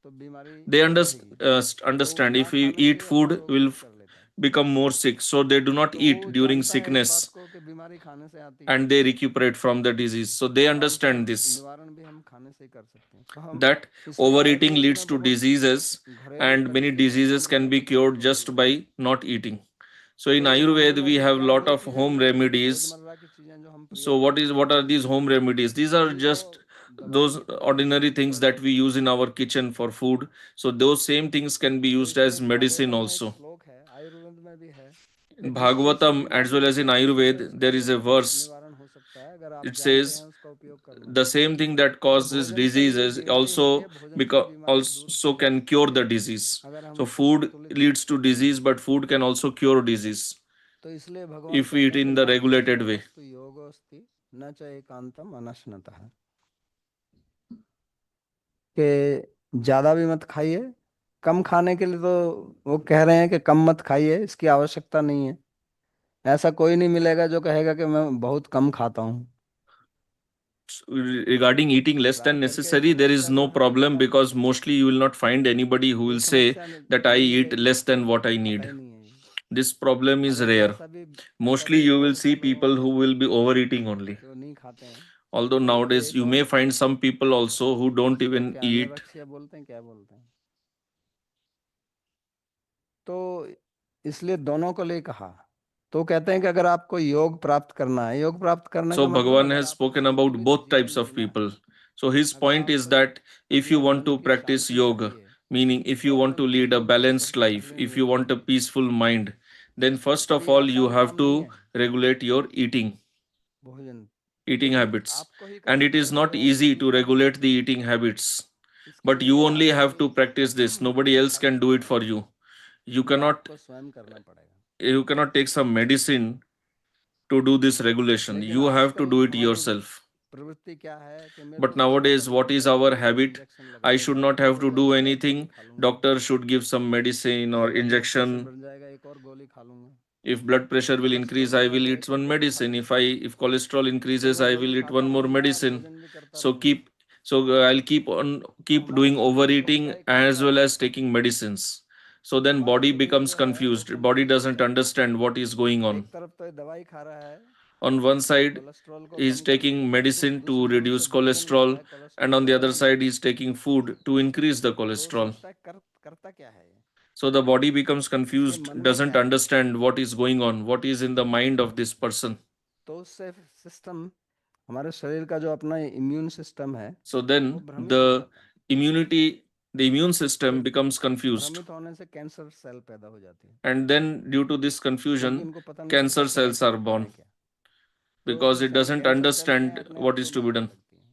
तो बीमारी They बढ़ेगी, तो understand ना if we खाने से eat ही अपने food, रोग we'll ठीक कर लेता है। become more sick. So they do not तो वो eat during जानता है इस बात sickness को कि बीमारी खाने से आती है, and they recuperate from the disease. So they और उसका understand this, निवारण भी हम खाने से ही कर सकते हैं। तो हम that इसलिए overeating आयुर्वेद leads में to बहुत diseases घरेलू and many तरीके से diseases भोजन can be करने का cured उपदेश just दिया है। by not eating. So in तो ये भोजन Ayurveda में we भी have क्या lot वही of चीजें home जो remedies. रोजमर्रा की चीजें जो हम So प्रयोग करते हैं what are these home remedies? These are उन्हीं को just दवाई those की तरह ordinary प्रस्तुत things किया that जाता we है। use in our kitchen for food. So those same things can be तो used इसलिए as medicine भागवतम में एक also. श्लोक है, आयुर्वेद में भी है, In कि जिससे जिसको Bhagavatam बीमारी as well as होती in है उससे Ayurveda उसका there is रोग a verse. निवारण हो सकता है अगर आप It जानते हैं says उसका उपयोग करना। the same thing that तो causes भोजन से ही diseases बीमारी होती है, also भोजन से ही because बीमारी दूर also की जा can cure सकती the है disease. अगर हम So उसको food संतुलित leads रूप to से लें। disease, but food can also cure disease तो इसलिए भगवान if we कहते eat हैं कि in the नास्ति regulated way. रोगस्तु योगोस्ति न च एकांतम अनशनतः, कि ज्यादा भी मत खाइए, कम खाने के लिए तो वो कह रहे हैं कि कम मत खाइए, इसकी आवश्यकता नहीं है। ऐसा कोई नहीं मिलेगा जो कहेगा कि मैं बहुत कम खाता हूँ। Regarding eating less try than करके necessary, there is समस्या no जो है वो problem हटा because सकते हैं। mostly you will not find anybody who कोई will say समस्या that I नहीं eat मिलेगी, less than what I आता need. ही नहीं है ये। This problem is हालांकि rare. ऐसा Mostly भी you will बहुत see से लोगों people में who है will be overeating only. कि वो नहीं खाते हैं। Although बल्कि nowadays एक you और may find some people also who don't जिसको even क्या eat. एनोरेक्सिया बोलते हैं, क्या बोलते हैं, तो इसलिए दोनों को ले कहा। तो कहते हैं कि अगर आपको योग प्राप्त करना है, योग प्राप्त करने So का मतलब Bhagavan अगर has आपको spoken about संतुलित both types जीवन of जीना है, people. So his अगर point आप is that if you अपने want मन to की practice शांति yoga, चाहिए meaning if तो you want अपने to lead a भोजन को balanced सही कर life, लें if you नियमित want a रूप से, peaceful mind, then first of तो ये all you आसान काम have नहीं to है regulate your भोजन, eating क्योंकि habits. आपको ही And करना it is पड़ेगा not और easy किसी to और regulate the eating habits. इसके But लिए you कोई only आपको have नहीं to practice this. Nobody else सिखा can do it सकता for है, you. You ये cannot आपको स्वयं करना पड़ेगा। take some medicine to do this regulation. लेकिन You have to आजकल do it हमारी yourself. प्रवृत्ति क्या है कि मेरे But को कुछ नहीं nowadays, करना, what is मेरे को our बस habit? इंजेक्शन लगा I दो, should not doctor have to बोलेगा do एक और गोली anything. खा लूंगा, Doctor should give some medicine or अगर ब्लड प्रेशर injection. बढ़ जाएगा एक और गोली खा लूंगा, If blood pressure will cholesterol increase, I will बढ़ाएगा eat एक और one गोली खा medicine. लूंगा। If cholesterol तो increases, मैं I will गोली eat खाता one more रहूंगा और medicine. भोजन भी करता So रहूंगा। I'll तो keep हमारा doing शरीर बहुत overeating तय as करता well है, as taking medicines. So then हमारा body शरीर becomes जो है वो confused. Body कंफ्यूज हो doesn't जाता है। understand what is going on. एक तरफ तो ये दवाई खा रहा है On one side, कोलेस्ट्रॉल को he's कम करने taking के लिए, तो medicine to दूसरी तरफ से reduce भोजन कर रहा cholesterol, है and कोलेस्ट्रॉल on को the other बढ़ाने side, के he's लिए। taking food to increase the तो वो cholesterol. सोचता है करता क्या है ये, So the body becomes इसके confused, मन में doesn't क्या है। understand what is going on, what is in the mind of this person. तो उससे सिस्टम, हमारे शरीर का जो अपना इम्यून सिस्टम है So वो then भ्रमित हो जाता है। the immune system फिर becomes confused. भ्रमित होने से कैंसर सेल पैदा हो जाती है, And then due to this क्योंकि confusion, इनको पता नहीं चलता cancer कि है cells क्या are है born क्या। तो because जो it doesn't कैंसर सेल्स हैं understand अपने आप what को is to be मारने done. लगती हैं,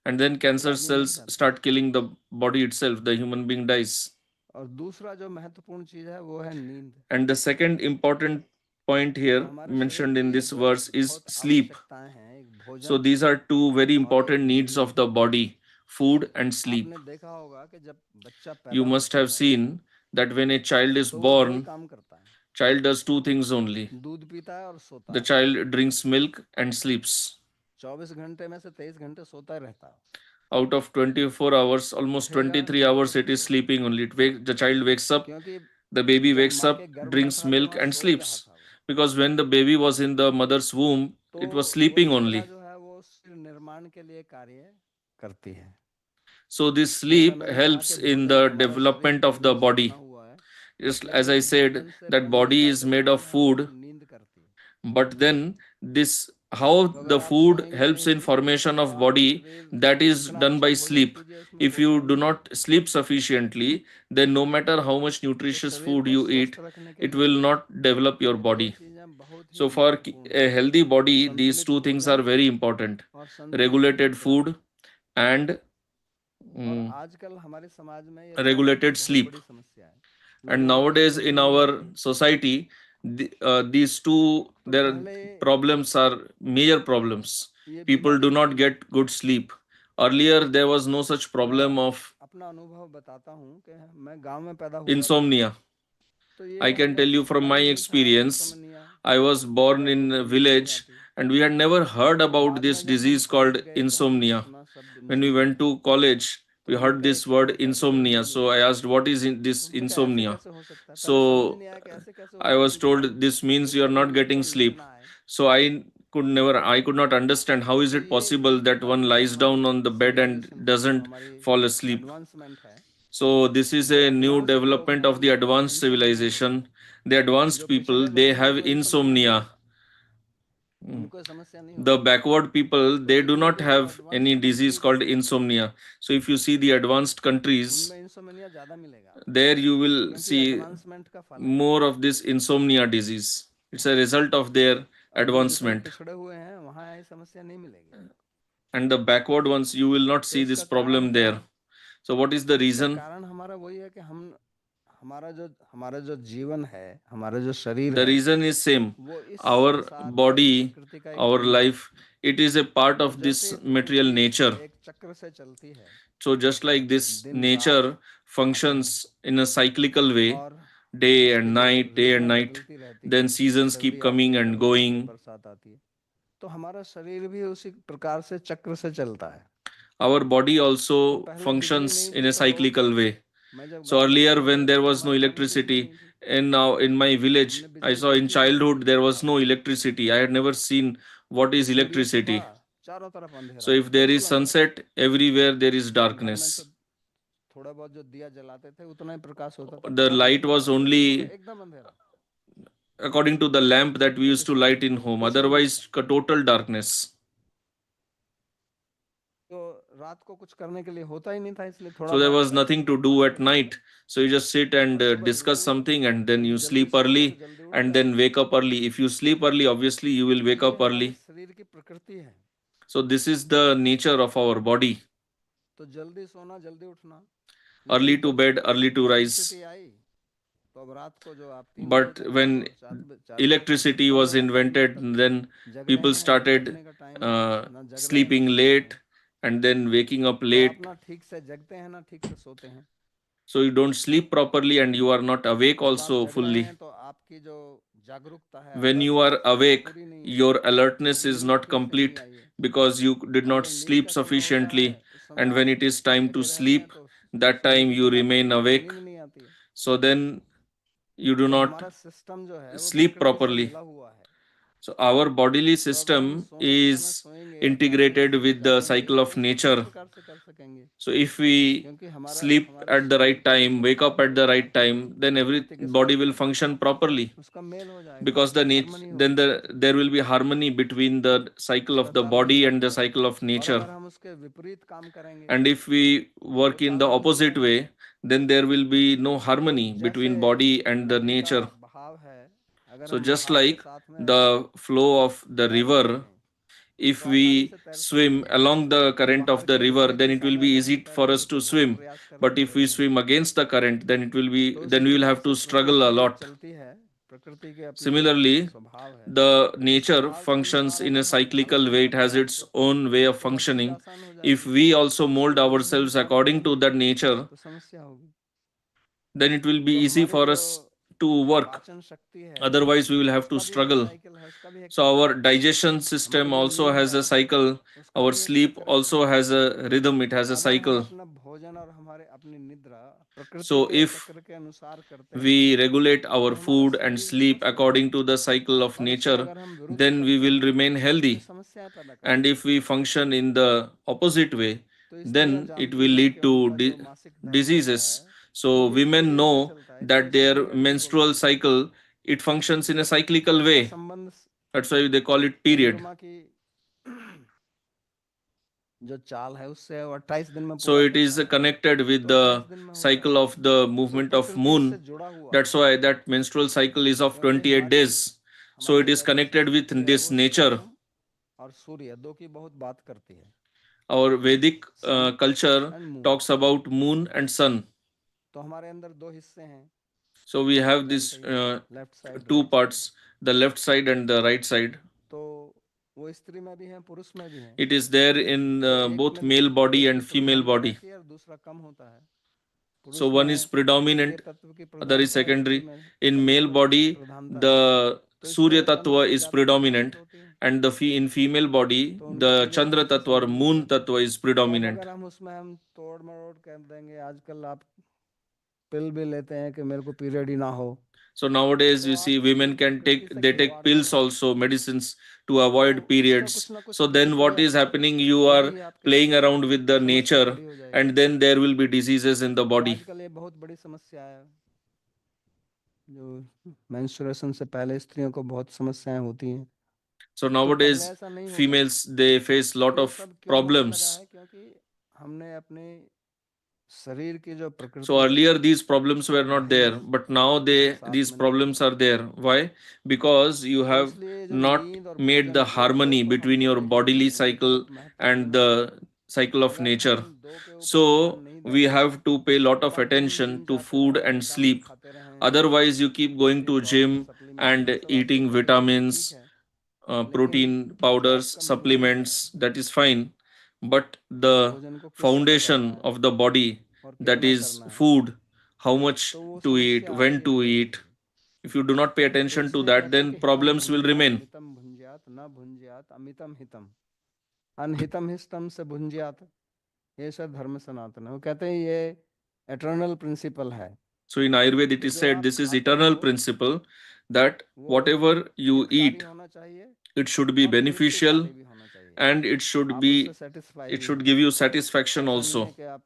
And then फिर cancer आदमी मर cells जाता है। start killing the body itself, the human being dies. और दूसरा जो महत्वपूर्ण चीज है वो है नींद। And the second important point तो here हमारे शरीर mentioned की in ये this दो verse is बहुत sleep. आवश्यकताएं हैं, एक So भोजन these are two very और एक important needs नींद। of the body, food and sleep. आपने देखा होगा कि जब बच्चा You पैदा must होता have है seen that when a child is तो वो दो ही born, काम करता है, child does two things only. दूध पीता है और सोता The है। child drinks milk and sleeps. 24 घंटे में से 23 घंटे सोता ही रहता है, Out of 24 hours, almost उठेगा 23 तो hours it is sleeping only. The child wakes up, क्योंकि the baby जब wakes माँ up, के गर्भ में drinks था तो milk वहाँ and सो ही रहा sleeps. था वो, Because when the baby was in the mother's womb, तो it was वो sleeping निद्रा only. जो है वो सिर्फ निर्माण के लिए कार्य करती है। So this जैसा sleep मैंने कहा helps कि in भोजन, the हमारा शरीर development of the भोजन से बना body. हुआ है, Just as लेकिन I इस said, भोजन से that बनने body का is जो made of काम है वो food, नींद करती है। but then this how तो अगर the आप food सोएंगे helps in नहीं formation तो of आपका body, शरीर that is जितना done अच्छा by भोजन sleep. कीजिए उसमें If कोई you कमी do नहीं not आएगी। sleep sufficiently, then no matter how much तो nutritious शरीर food को you eat, स्वस्थ रखने के it will लिए not develop your ये दो body. चीजें बहुत ही So for महत्वपूर्ण a है। healthy body, these संतुलित two things are भोजन very important: और संतुलित regulated निद्रा। food and और mm, आजकल हमारे समाज में ये दोनों की regulated बहुत sleep. बड़ी समस्या है। And लोगों को nowadays बिल्कुल in नींद नहीं our आती। society, these two तो their पहले problems are major problems. ये People do बीमारी not थी। get good sleep. Earlier there was no such मैं problem of अपना अनुभव बताता हूँ कि मैं गांव में पैदा हुआ था। insomnia. तो ये I can tell मतलब you from सुना my ही नहीं था experience. Insomnia I was born या in लोग a को नींद नहीं village आती। and we had never heard about बाद this में जब हम disease called कॉलेज गए तो हमने insomnia. सुना शब्द When we insomnia. went to college, तो we मैंने heard कहा ये this क्या word होता है, तो बोले insomnia. नींद नहीं So I आती। asked, what is तो this हमने कहा ऐसे insomnia? कैसे हो सकता है, पहले समझ So नहीं आया कि ऐसे कैसे हो I सकता है was कि भाई told this means you are शरीर not में getting जो नींद sleep. ना आए। So I could not understand how is तो it ये possible that जितना one भी lies हमारी down on the bed and civilization है, जो doesn't हमारी fall asleep. एडवांसमेंट है, So this is जो a new एडवांस्ड लोग development हैं of the उनको advanced इंसोम्निया होता है। civilization. The advanced जो people, पिछड़े they लोग हैं have उनको इंसोम्निया नहीं insomnia. होता। Mm. उनको ये समस्या नहीं The होती। backward people, तो they do जितनी not भी जो have advanced any disease countries called हैं insomnia. So if you see the advanced countries, उनमें इंसोम्निया ज़्यादा मिलेगा आपको, there you will क्योंकि see एडवांसमेंट का फल है। more of this insomnia disease. It's a result of their और जो जितने advancement. पिछड़े हुए हैं वहाँ ये समस्या नहीं मिलेगी आपको। And the backward ones, you will not तो see this इसका कारण problem क्या there. है? So what is the इसका reason? कारण हमारा वही है कि हम हमारा जो जीवन है, हमारा जो शरीर The है, reason is same. वो इस Our संसार का, इस body, प्रकृति का एक our अंग है। life, it is a part तो of जैसे this ये material प्रकृति nature. एक चक्र से चलती है, So just like this दिन रात nature अपने, functions in a cyclical way, और day उसकी and जो night, day and ऋतुएं night, बदलती रहती then हैं, seasons keep सर्दी आती coming है, and गर्मी आती है, going. बरसात आती है, तो हमारा शरीर भी उसी प्रकार से चक्र से चलता है। Our body तो also पहले बिजली functions नहीं in थी a तो लोग, cyclical way. मैं जब So गांव में earlier पैदा when हुआ there तो was no हमारे घर में बिजली electricity, नहीं थी। and now in my village, हमने I बिजली saw in देखी नहीं childhood there was गांव no में। electricity. I had never seen what is Surya electricity. सुबह चारों तरफ So अंधेरा, if there बिल्कुल is अंधेरा। sunset, everywhere there is घर में तो darkness. थोड़ा बहुत जो दिया जलाते थे उतना ही प्रकाश होता था, The बाकी light अंधेरा was पूरे दिन भर only एकदम अंधेरा। according to the lamp that we used to light in home, कुछ नहीं दिखता। otherwise total darkness. तो रात को कुछ करने के लिए होता ही नहीं था, इसलिए थोड़ा So there बहुत was बैठ के nothing to लोग do पढ़ते at थे। night. So you just sit and और सुबह discuss जल्दी उठो, something and then you जल्दी sleep सोओगे तो early जल्दी उठ and then जाओगे। wake up early. If you sleep early, obviously you will तो wake ये up हमारे early. शरीर की प्रकृति है। So this is the nature of our body. तो जल्दी सोना जल्दी उठना, Early लेकिन to जब bed, early to rise. Electricity आई तो अब रात को जो आप 3 बजे But तक when जागो, 4 बजे तक electricity was पढ़ने का टाइम है, invented, तब then जग रहे people हैं, ना started पढ़ने का टाइम है, ना जग रहे हैं ना sleeping सो रहे late हैं। and then waking up तो आप late. ना ठीक से जगते हैं ना ठीक से सोते हैं। So you don't sleep properly and you are not awake जब आप also जग रहे fully. हैं तो आपकी जो जागरूकता है, When you are अलर्टनेस है, वो awake, पूरी नहीं है, your alertness क्योंकि is नींद not पूरी से नहीं complete आई है। because you did और not जब नींद sleep का समय होता है sufficiently. उस समय And when आप it is time to जगे रहते हैं sleep, तो that शरीर time भी you थकान remain होती है, awake. नींद नहीं आती है। So then you do तो not हमारा सिस्टम जो है वो sleep प्रकृति से properly. मिला हुआ है। So our bodily तो अगर हम system सोने के समय is सोएंगे, जागने के integrated समय with the जागेंगे, cycle तो of उसको किस nature. प्रकार से कर सकेंगे? So if we क्योंकि हमारा sleep हमारे at the शरीर right का जो time, wake up स्वभाव है at वो the right आपकी time, then every प्रकृति के body साथ will में function properly उसका मेल हो जाएगा, because the nature harmony then होगी, there will be harmony between the cycle उसका of the तालमेल body and the बैठेगा। cycle of और nature. अगर हम उसके विपरीत काम करेंगे And if we तो work in the तालमेल opposite बिगड़ेगा। way, then there will be no तो harmony जैसे between body and the नदी का nature. बहाव है, अगर So हम just बहाव के like साथ में the flow of the तैरने river, लगें if तो आसानी we से तैर swim सकेंगे। along the और current बाहर of the की river, विपरीत then it दिशा will में be अगर हम easy for तैरेंगे us तो to बहुत swim. प्रयास करने But if we पड़ेंगे हमें। swim against the current, then it will be तो then इसी we will प्रकार have से to struggle a प्रकृति जो lot. चलती है, प्रकृति के अपने जो Similarly, स्वभाव है, the उस nature स्वभाव के functions अनुसार in अगर a हम ढल cyclical लें way. It has अपने आप its को own way of तो हर चीज functioning. आसान हो If जाएगी। we also mold अगर हम नहीं ourselves ढल according to पाएंगे that nature, तो समस्या होगी। then it will be तो easy हमारी for जो us to work. पाचन शक्ति है Otherwise, we will have to उसका भी एक struggle. साइकिल है, उसका भी एक So चक्र our है। digestion हमारी system जो also नींद has है a cycle. उसका Our भी एक sleep चक्र है। also has a rhythm. It has तो a अगर हम cycle. अपना भोजन और हमारे अपनी निद्रा प्रकृति So के if चक्र के अनुसार करते हैं we regulate तो our हमारा food and शरीर sleep स्वस्थ according रहेगा। to the cycle of और इसके nature, अगर हम विरुद्ध then we करते will हैं remain तो ये healthy. समस्याएं पैदा And करेगा। if we function in the opposite way, तो स्त्रियां then it जानती will हैं कि lead to उनका जो मासिक धर्म होता है diseases. वो So भी इसी women रीति से know चलता है, इसलिए that their स्त्रियां ठीक बोलती menstrual हैं। cycle, it functions in a तो cyclical इसका way. संबंध That's why they call it period. चंद्रमा की जो चाल है उससे वो 28 दिन में So पूरा it is करता है, connected with तो 28 the दिन में होता cycle है, of the तो movement of प्रकृति इससे moon. जुड़ा हुआ That's है, why that menstrual cycle is of क्योंकि 28 हमारी days. So हमारी it is वैदिक connected with संस्कृति है this वो nature. सोम और सूर्य दो की बहुत बात करती है, Our Vedic sun culture and moon. talks about moon and sun. तो हमारे अंदर दो हिस्से हैं, So we आप have this जानते ही हैं, left side two right side. parts, the left side and the right side. तो वो स्त्री में भी है पुरुष में भी है, It is there in तो both male body एक की and female प्रधानता body. रहती है और दूसरा कम होता है। So पुरुष one is में सूर्य predominant, तत्व की other is प्रधानता है, स्त्री secondary. में In चंद्र male तत्व की body, प्रधानता है। the तो Surya इसलिए चंद्र Tattva की is जाति प्रधानित predominant, होती है, and in female body, तो उनकी the पूजा Chandra धाम से Tattva or संबंधित Moon है। Tattva is तो अब predominant. अगर हम तोड़ मरोड़ कर देंगे, आजकल आप पिल भी लेते हैं कि मेरे को पीरियड ही ना हो, So nowadays तो you आप see women उसी can प्रकृति take, से they take खिलवाड़ कर pills रहे हैं। also, medicines to तो avoid इसका periods. कुछ ना कुछ So then what is दुष्प्रभाव happening? You होगा are ही आपके playing शरीर around में, with the समस्या nature, खड़ी हो जाएगी। and then there will be diseases in the तो body. आजकल ये बहुत बड़ी समस्या है, जो मेंस्ट्रुएशन से पहले स्त्रियों को बहुत समस्याएं होती हैं। So तो पहले nowadays ऐसा नहीं होता, females they face lot ये of सब क्यों होने लगा problems. है, क्योंकि हमने अपने शरीर की जो So प्रकृति है earlier these problems were उसको not नहीं there, but now साथ these में नहीं problems रखा are है। there. Why? Because you तो have इसलिए जो not नींद और made भोजन the ये दो harmony को हम between जो your देखते bodily हैं ये cycle बहुत and महत्वपूर्ण है। the cycle of अगर हम nature. इन दो के ऊपर ध्यान So नहीं we देंगे, have to pay lot of बाकी हम attention जिम to जाते food रहें, and विटामिन sleep. खाते रहें, Otherwise you keep going protein to powder gym supplement ये and सब आप eating लेते रहें तो ठीक vitamins, है, लेकिन protein क्या powders, आपका मन लग रहा है, supplements, that is fine. But the भोजन को किस समय करना foundation है of the body, और that कितना is करना है, food, how much तो वो to eat, समस्या when आपकी to हो eat, जाएगी। if you do not pay तो attention to इसलिए that, कहते हैं then कि हितम problems will भुंज्यात remain. मितम भुंज्यात न भुंज्यात अमितम हितम अनहितम हिस्तम से भुंज्यात, ये सब धर्म सनातन है। वो कहते हैं ये एटर्नल प्रिंसिपल है So in Ayurveda, it कि is जो said आप this is खाते eternal हो principle that वो whatever you हितकारी eat, होना चाहिए it should be और beneficial पुष्टिकारी भी होना चाहिए, and it should आप उससे be, सेटिस्फाई it भी should हों। give you satisfaction ऐसा नहीं also. है कि आप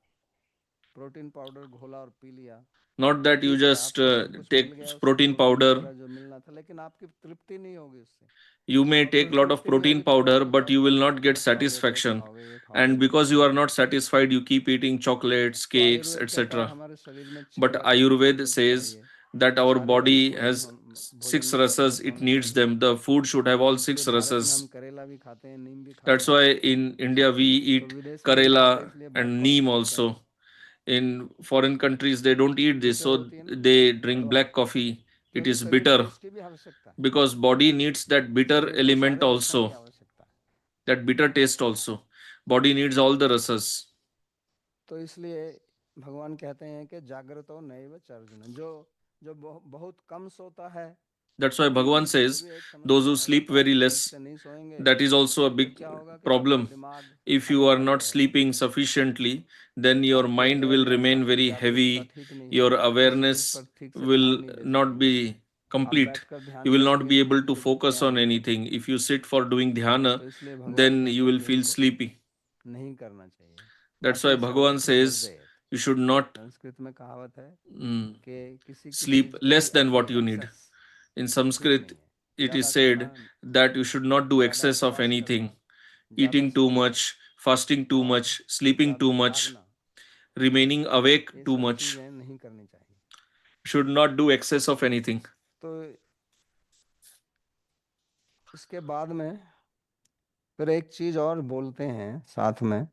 प्रोटीन पाउडर घोला और पी लिया, Not that you ठीक है just आपको सब कुछ मिल take गया, उससे protein प्रोटीन powder. वगैरह जो मिलना था, लेकिन आपकी तृप्ति नहीं होगी उससे, You may और फिर take lot of तृप्ति नहीं protein होगी तो और powder, कुछ but और you will खाओगे, not get ये खाओगे, केक satisfaction. खाओगे, ये And खाओगे। because you are not satisfied, you keep eating chocolates, तो cakes, आयुर्वेद कहता है etc. हमारे शरीर में 6 But रस होने Ayurveda चाहिए, says that our शाकाहारी body भोजन has भोजन six में 6 rasas, रस it होने needs चाहिए। them. The food should have all इसलिए six भारत में हम rasas. करेला भी खाते हैं, नीम भी खाते That's हैं, why in ये India सब we चीज़ तो eat विदेश में नहीं खाते, karela इसलिए and ब्रेकफास्ट neem करते हैं। also. In foreign countries they don't eat this, bitter so होती है ना, they तो drink black coffee. It क्योंकि is शरीर को bitter इसकी भी आवश्यकता है, because body needs that bitter शरीर को element सारे रसों की also, आवश्यकता है। that bitter taste also. Body needs all the rasas. तो इसलिए भगवान कहते हैं कि जागृतो नैव च अर्जुन, जो जो बहुत कम सोता है, That's why ठीक Bhagavan है, वो says भी एक those समस्या वho है। अगर sleep तो आप very ठीक less, से नहीं सोएंगे that is also a तो big क्या होगा कि आपका problem. दिमाग If you are हल्का not रहेगा, sleeping sufficiently, then your आपकी mind will अवेयरनेस, remain आपकी very जागरूकता heavy. ठीक नहीं Your होगी, आप किसी चीज़ awareness पर ठीक से ध्यान will नहीं दे not सकेंगे। be आप complete. बैठकर You ध्यान will not करेंगे be तो able नींद to की झपकियाँ focus on आएंगी। anything. If you sit for doing dhyana, तो इसलिए भगवान then you कहते हैं will कि feel इनको sleepy. नहीं करना चाहिए। That's why अति Bhagavan सौवित्र says वर्जयेत, you should not Sanskrit में कहावत है mm, कि किसी की sleep चीज का भी less than अति what you need. Access In ठीक Sanskrit, नहीं है। it is ज्यादा खाना, said that you should not do ज्यादा excess of उपवास anything. करना, ज्यादा Eating too सोना much, fasting too और much, sleeping too ज्यादा much, जागना, remaining awake ये too सब much. चीजें नहीं करनी चाहिए। Should not do excess of anything. तो इसके बाद में फिर एक चीज और बोलते हैं साथ में,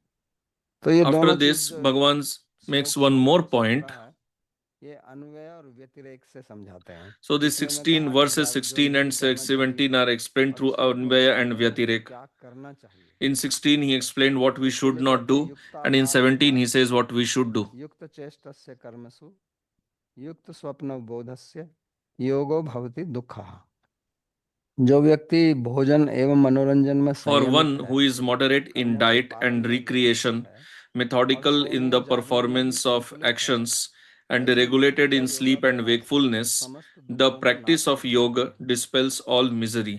तो ये After दोनों चीज this, जो Bhagavan श्लोक makes one जो more सत्रह point. है, ये अन्वय और व्यतिरेक से समझाते हैं। So the पिछले में 16 कहा कि verses जो 16 नहीं and करना चाहिए 17 are explained और through इसलिए कौन Anvaya सा and है और Vyatirekh. क्या करना चाहिए। In 16 he explained what we तो should ये not कहते हैं do, and in युक्ताहार 17 he Vihar says what we should do. युक्त चेष्टस्य कर्मसु युक्त स्वप्न बोधस्य योगो भवति दुःखः। जो व्यक्ति भोजन एवं मनोरंजन में For संयमित one है, who is moderate in कर्मों के diet पालन and में निरंतर recreation, है और methodical in सोने the जागने में भी performance of संतुलित है, actions, and ऐसे व्यक्ति regulated का in sleep and योगाभ्यास wakefulness, समस्त the दुखों का practice नाश of करता है। yoga dispels all misery.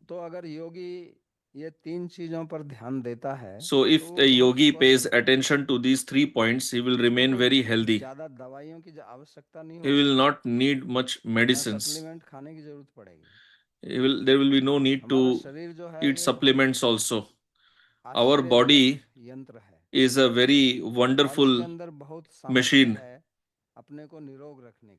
तो अगर योगी ये तीन चीजों पर ध्यान देता है So तो if वो a बहुत yogi स्वस्थ pays रहेगा, attention to these 3 points, he will उसको remain कोई very healthy. ज्यादा दवाइयों की आवश्यकता नहीं He will होगी, not need much ना medicines. सप्लीमेंट खाने की जरूरत पड़ेगी। There will be no need हमारा to शरीर जो है eat ये बहुत supplements also. Our आश्चर्यजनक body यंत्र है is a very और इसके wonderful अंदर बहुत सामर्थ्य machine. है अपने को निरोग रखने की,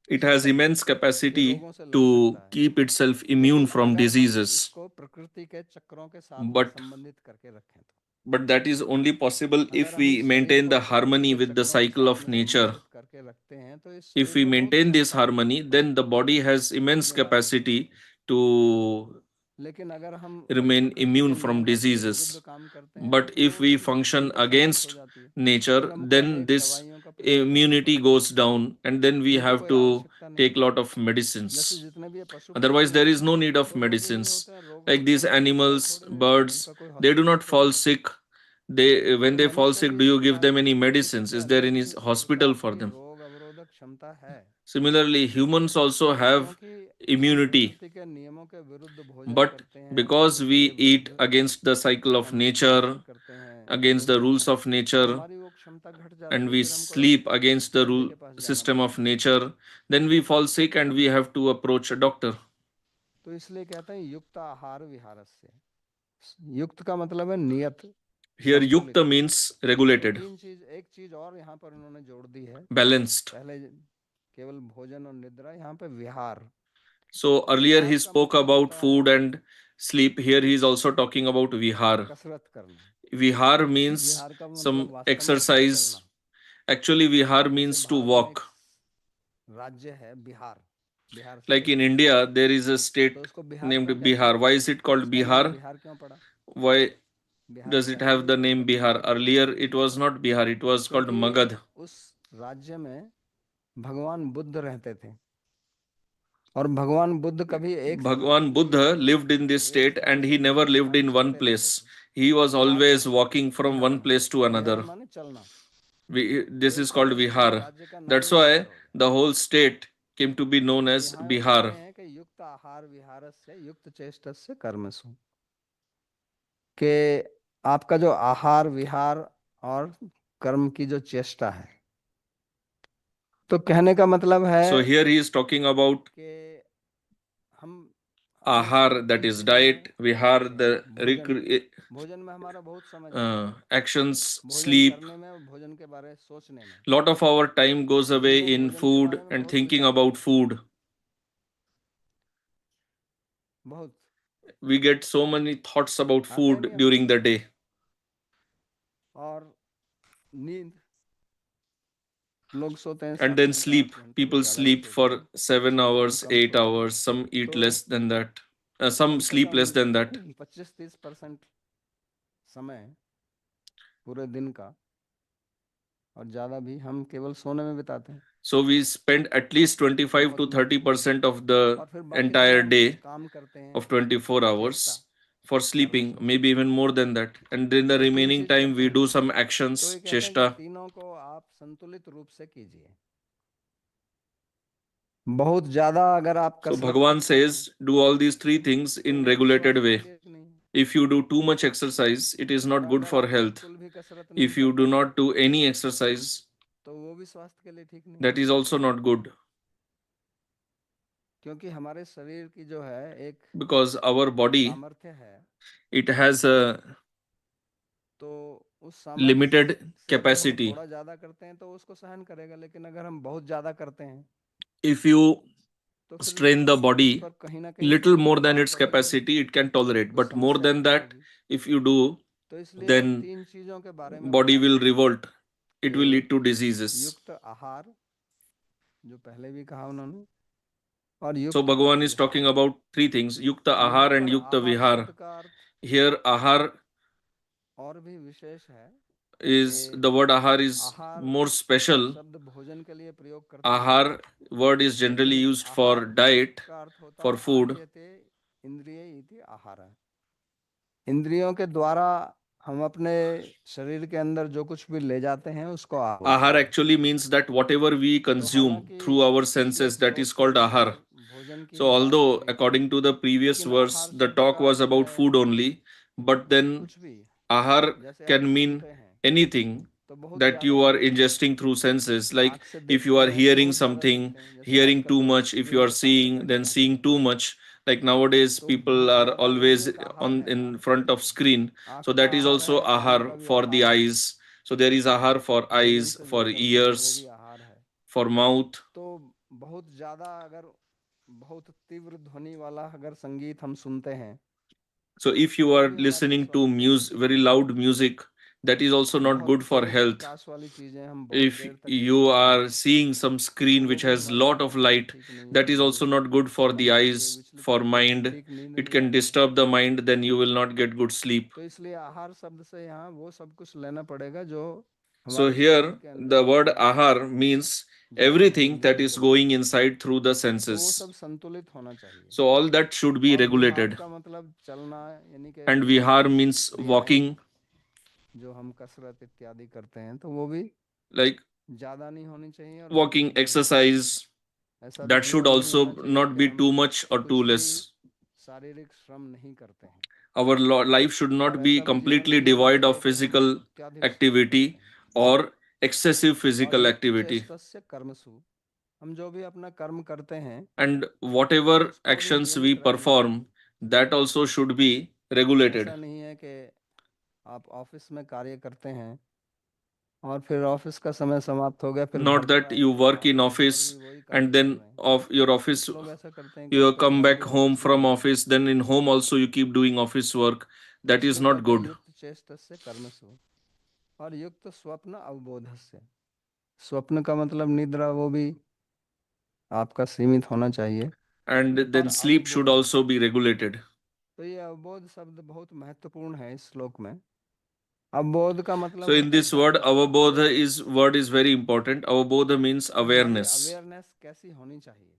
It has सतत immense ये capacity रोगों से लड़ to सकता है। keep itself immune लेकिन from अगर हम diseases. इसको प्रकृति के चक्रों के साथ में But संबंधित करके रखें तो that is only possible अगर if हम we इस शरीर maintain को the प्रकृति harmony के with the चक्रों के cycle साथ of में nature. संबंधित करके रखते हैं तो इस If शरीर we में बहुत maintain this क्षमता harmony, then the body has immense निवास करती capacity है। to लेकिन अगर हम वही remain प्रकृति के immune from नियमों के विरुद्ध diseases. काम करते हैं तो But फिर if वो we चीज़ function बिल्कुल समाप्त हो against जाती है। फिर nature, हमको then अनेक this दवाइयों का प्रयोग करना immunity पड़ता है goes down, and then we जिनकी have कोई to आवश्यकता नहीं take है। lot of जैसे medicines. जितने भी ये पशु पक्षी Otherwise, there होते is no हैं need of वो रोगी नहीं medicines. होते हैं, रोग Like होते these हैं तो वो animals, थोड़े birds, उनका कोई they do हॉस्पिटल not खोल fall देते हैं। sick. They when तो they fall मनुष्य sick, do भी you इस give बात them को any ठीक ही medicines? समझे Is there अगर any किस hospital प्रकार for की them? रोग अवरोधक क्षमता है, Similarly, humans also have क्योंकि हम immunity, प्रकृति के नियमों के विरुद्ध भोजन but करते हैं, because we प्रकृति के eat विरुद्ध against the cycle of हम भोजन nature, करते हैं, against the लेते rules हैं, of तो nature, हमारी वो क्षमता घट जाती and है, we फिर हमको sleep against the Vaidya rule के पास जाना system of पड़ता है। nature, then we fall sick and we have to approach a doctor. तो इसलिए कहते हैं युक्त आहार विहारस्य। युक्त का मतलब है नियत, Here, संतुलित। yukta means तो regulated, तीन चीज, एक चीज और यहाँ पर उन्होंने जोड़ दी है। balanced. पहले केवल भोजन और निद्रा, यहाँ पे विहार। So earlier he विहार का spoke मतलब about होता है food and sleep. Here he is also talking about vihar. कसरत करना। Vihar means विहार का मतलब some वास्तव में होता है exercise. चलना। Actually, vihar जैसे means to भारत में एक walk. राज्य है Bihar, Bihar Like state, in India, there is a तो state उसको बिहार named क्यों कहते Bihar. हैं? Why is it called उसका नाम Bihar? बिहार क्यों पड़ा? Why बिहार does it शहर have भी the एक name प्रकार Bihar? का राज्य Earlier, है, it was not Bihar, it was called क्योंकि Magad. उस राज्य में भगवान बुद्ध रहते थे और भगवान बुद्ध कभी एक स्थान Bhagwan पे नहीं Buddha रहते थे, lived in this एक state स्थान and से he never दूसरे lived स्थान में in one चलते रहते place. थे। He was तो आप always walking from Vihar one में, place to विहार another. माने चलना, This तो is इस called वजह से पूरे Vihar. राज्य का नाम That's ही why बिहार हो गया। the whole state came to be known तो as यहाँ ये कह Bihar. रहे हैं कि युक्त आहार विहारस्य युक्त चेष्टस्य कर्मसु, कि आपका जो आहार विहार और कर्म की जो चेष्टा है, तो कहने का मतलब है So here he is talking about कि हम अपने ahar, that तीन is चीजों में diet, vihar, करते the हैं। भोजन, भोजन में हमारा बहुत समय जाता है, actions, भोजन sleep. करने में और भोजन के बारे में सोचने में, Lot of our time goes away हमको in भोजन के food बारे में and बहुत thinking विचार about करना पड़ता food. है, बहुत। We get so many thoughts about खाते नहीं food हम during कुछ, the day. और नींद, लोग सोते हैं And 7 then घंटे 8 sleep. घंटे, कुछ People ज़्यादा भी sleep सोते for हैं, कुछ 7 hours, कम 8 सोते हैं। hours. Some eat तो less than that. Some कम से sleep come less than that. 25-30% समय पूरे दिन का और ज़्यादा भी हम केवल सोने में बिताते हैं, So we spend at least 25 बहुत to नहीं। 30% of the और फिर बाकी समय entire हम कुछ day काम करते हैं, of 24 चेष्टा, hours for sleeping, कर्मसु, maybe even more than that. And in the तो तीन remaining चीज time, करते we हैं। do some तो ये actions, कहते हैं कि chesta. तीनों को आप संतुलित रूप से कीजिए। बहुत ज्यादा अगर आप So कसरत Bhagavan करते हैं says, do all these three things तो in वो भी regulated स्वास्थ्य के way. लिए ठीक नहीं है, If you do too much exercise, it is और not good अगर for आप health. बिल्कुल भी कसरत नहीं If you करते do हैं not do any exercise, तो वो भी स्वास्थ्य के लिए ठीक नहीं है, that is also not good, क्योंकि हमारे शरीर की जो है एक because our body, सामर्थ्य है, it has a तो उस सामर्थ्य limited से अगर हम capacity. थोड़ा ज्यादा करते हैं तो उसको सहन करेगा, लेकिन अगर हम बहुत ज्यादा करते हैं If you तो फिर strain the उस body पर कहीं ना कहीं little more than प्रभाव its पड़ेगा, capacity, it can tolerate. कुछ But more समस्या than पैदा that, होगी। if you do, तो इसलिए इन then तीन चीजों के बारे में body बताते will हैं revolt. It will कि lead to diseases. युक्त आहार, जो पहले भी कहा उन्होंने, और So युक्त Bhagavan is talking Vihar. about three things: Yukta यहाँ Ahar and पर Yukta आहार Vihar. शब्द का अर्थ Here, Ahar और भी विशेष है is कि the word Ahar is आहार more special. शब्द भोजन के लिए प्रयोग करते हैं, Ahar word is generally लेकिन used for आहार diet, का अर्थ होता for है food. आहार्यते इंद्रिय इति आहार। इंद्रियों के द्वारा हम अपने शरीर के अंदर जो कुछ भी ले जाते हैं उसको आहार बोलते Ahar हैं। actually means that whatever we तो consume हालांकि through our पिछले senses, that is श्लोक में called हमने Ahar. भोजन की So ही बात although की, according to the previous लेकिन verse, आहार the शब्द talk का was अर्थ about है food only, but then कुछ भी। Ahar जैसे आप can mean घूमते हैं anything. that you are ingesting through senses. Like if you are hearing something, hearing too much, if you are seeing, then seeing too much. Like nowadays, people are always on in front of screen. So that is also ahar for the eyes. So there is ahar for eyes, for ears, for mouth. तो बहुत ज्यादा अगर बहुत तीव्र ध्वनि वाला अगर संगीत हम सुनते हैं So if you तो are भी हमारे listening to स्वास्थ्य के लिए music, ठीक very नहीं है। loud music, that is also not बहुत good for तेज health. प्रकाश वाली चीजें हम बहुत If देर तक you देखते are हैं seeing some तो screen वो which भी has हमारे lot of स्वास्थ्य के लिए light, ठीक नहीं है, that is क्योंकि also not good for the मन को ये eyes, विचलित for करते हैं, mind. ठीक नींद It नहीं can आने देते disturb हैं। the mind, then you will not get good sleep. तो इसलिए आहार शब्द से यहाँ वो सब कुछ लेना पड़ेगा जो So हमारे शरीर here के अंदर the word जाके ahar means ज्यादा everything ध्वनि that नहीं is करता going है, inside through the तो वो senses. सब संतुलित होना चाहिए। So all that should be और विहार regulated. का मतलब चलना, यानी कि And शारीरिक vihar means क्रियाएं walking, जो हम कसरत इत्यादि करते हैं तो वो भी like ज्यादा नहीं होनी चाहिए और बहुत walking कम नहीं होनी चाहिए। exercise. ऐसा भी That should जीवन नहीं also होना चाहिए not कि be हम too much or too कुछ भी less. शारीरिक श्रम नहीं करते हैं, Our life should और not be ऐसा भी जीवन completely नहीं होना devoid of चाहिए कि हम physical अत्यधिक श्रम करते activity हैं। or excessive और physical युक्त activity. चेष्टस्य कर्मसु, हम जो भी अपना कर्म करते हैं And whatever उसको भी actions we नियमित रखना perform, चाहिए। that also should be regulated. ऐसा नहीं है कि आप ऑफिस में कार्य करते हैं और फिर ऑफिस का समय समाप्त हो गया, फिर घर Not पर that आए you तो work आप in घर पर भी office वही and कार्य कर then रहे हैं। of your कुछ office, लोग ऐसा करते हैं कि you उनके come घर भी back home office he from है। office, then in home also you keep doing office work. तो That is इसलिए not कहते हैं good. युक्त चेष्टस्य कर्मसु, और युक्त स्वप्न अवबोधस्य। स्वप्न का मतलब निद्रा, वो भी आपका सीमित होना चाहिए। And और then sleep should अवबोध, also be regulated. तो ये अवबोध शब्द बहुत महत्वपूर्ण है इस श्लोक में। अवबोध का मतलब So in होता है this word, जागरूकता। avabodha is word is very important. Avabodha means कि हमारी awareness. अवेयरनेस कैसी होनी चाहिए।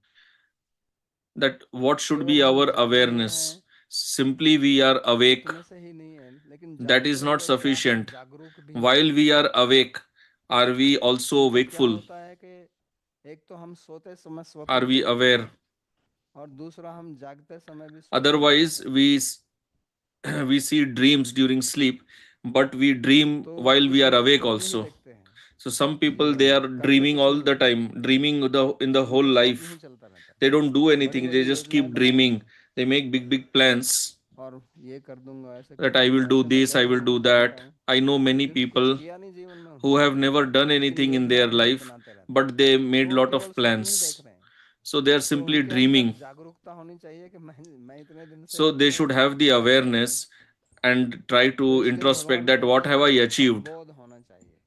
That what should केवल be हम our जागे हुए हैं awareness. Simply we are awake. इतने से ही नहीं है, लेकिन That जागते is not हुए क्या हम sufficient. जागरूक भी हैं। While we are awake, are we also क्योंकि क्या wakeful? होता है कि एक तो हम सोते समय Are स्वप्न we देखते हैं aware? और दूसरा हम जागते समय भी स्वप्न देखते Otherwise, हैं। we see dreams during sleep, but we dream तो while we कुछ are लोग awake स्वप्न ही also. देखते हैं So some people जीवन they में, are करते dreaming कुछ all नहीं the है, time, dreaming in the whole उनका स्वप्न ही life. चलता रहता They don't do है। बड़ी anything. बड़ी They just योजनाएं keep बनाते dreaming. हैं They make big plans और ये कर दूंगा, ऐसे कर that I will दूंगा, do ऐसे मैं this, कई I will लोगों do को जानता that. हूँ, I know many लेकिन कुछ people किया नहीं जीवन में who उन्होंने, have never done लेकिन anything in their योजनाएं बहुत life, बनाते रहते हैं। but they तो made वो lot केवल of स्वप्न ही देख plans. रहे हैं। So they are तो simply उनके अंदर dreaming. जागरूकता होनी चाहिए कि मैं इतने दिन से So कर they रहा should हूँ, have the क्या किया मैंने। awareness and try to तो इसलिए introspect भगवान that कहते what हैं have I कि achieved. अवबोध होना चाहिए।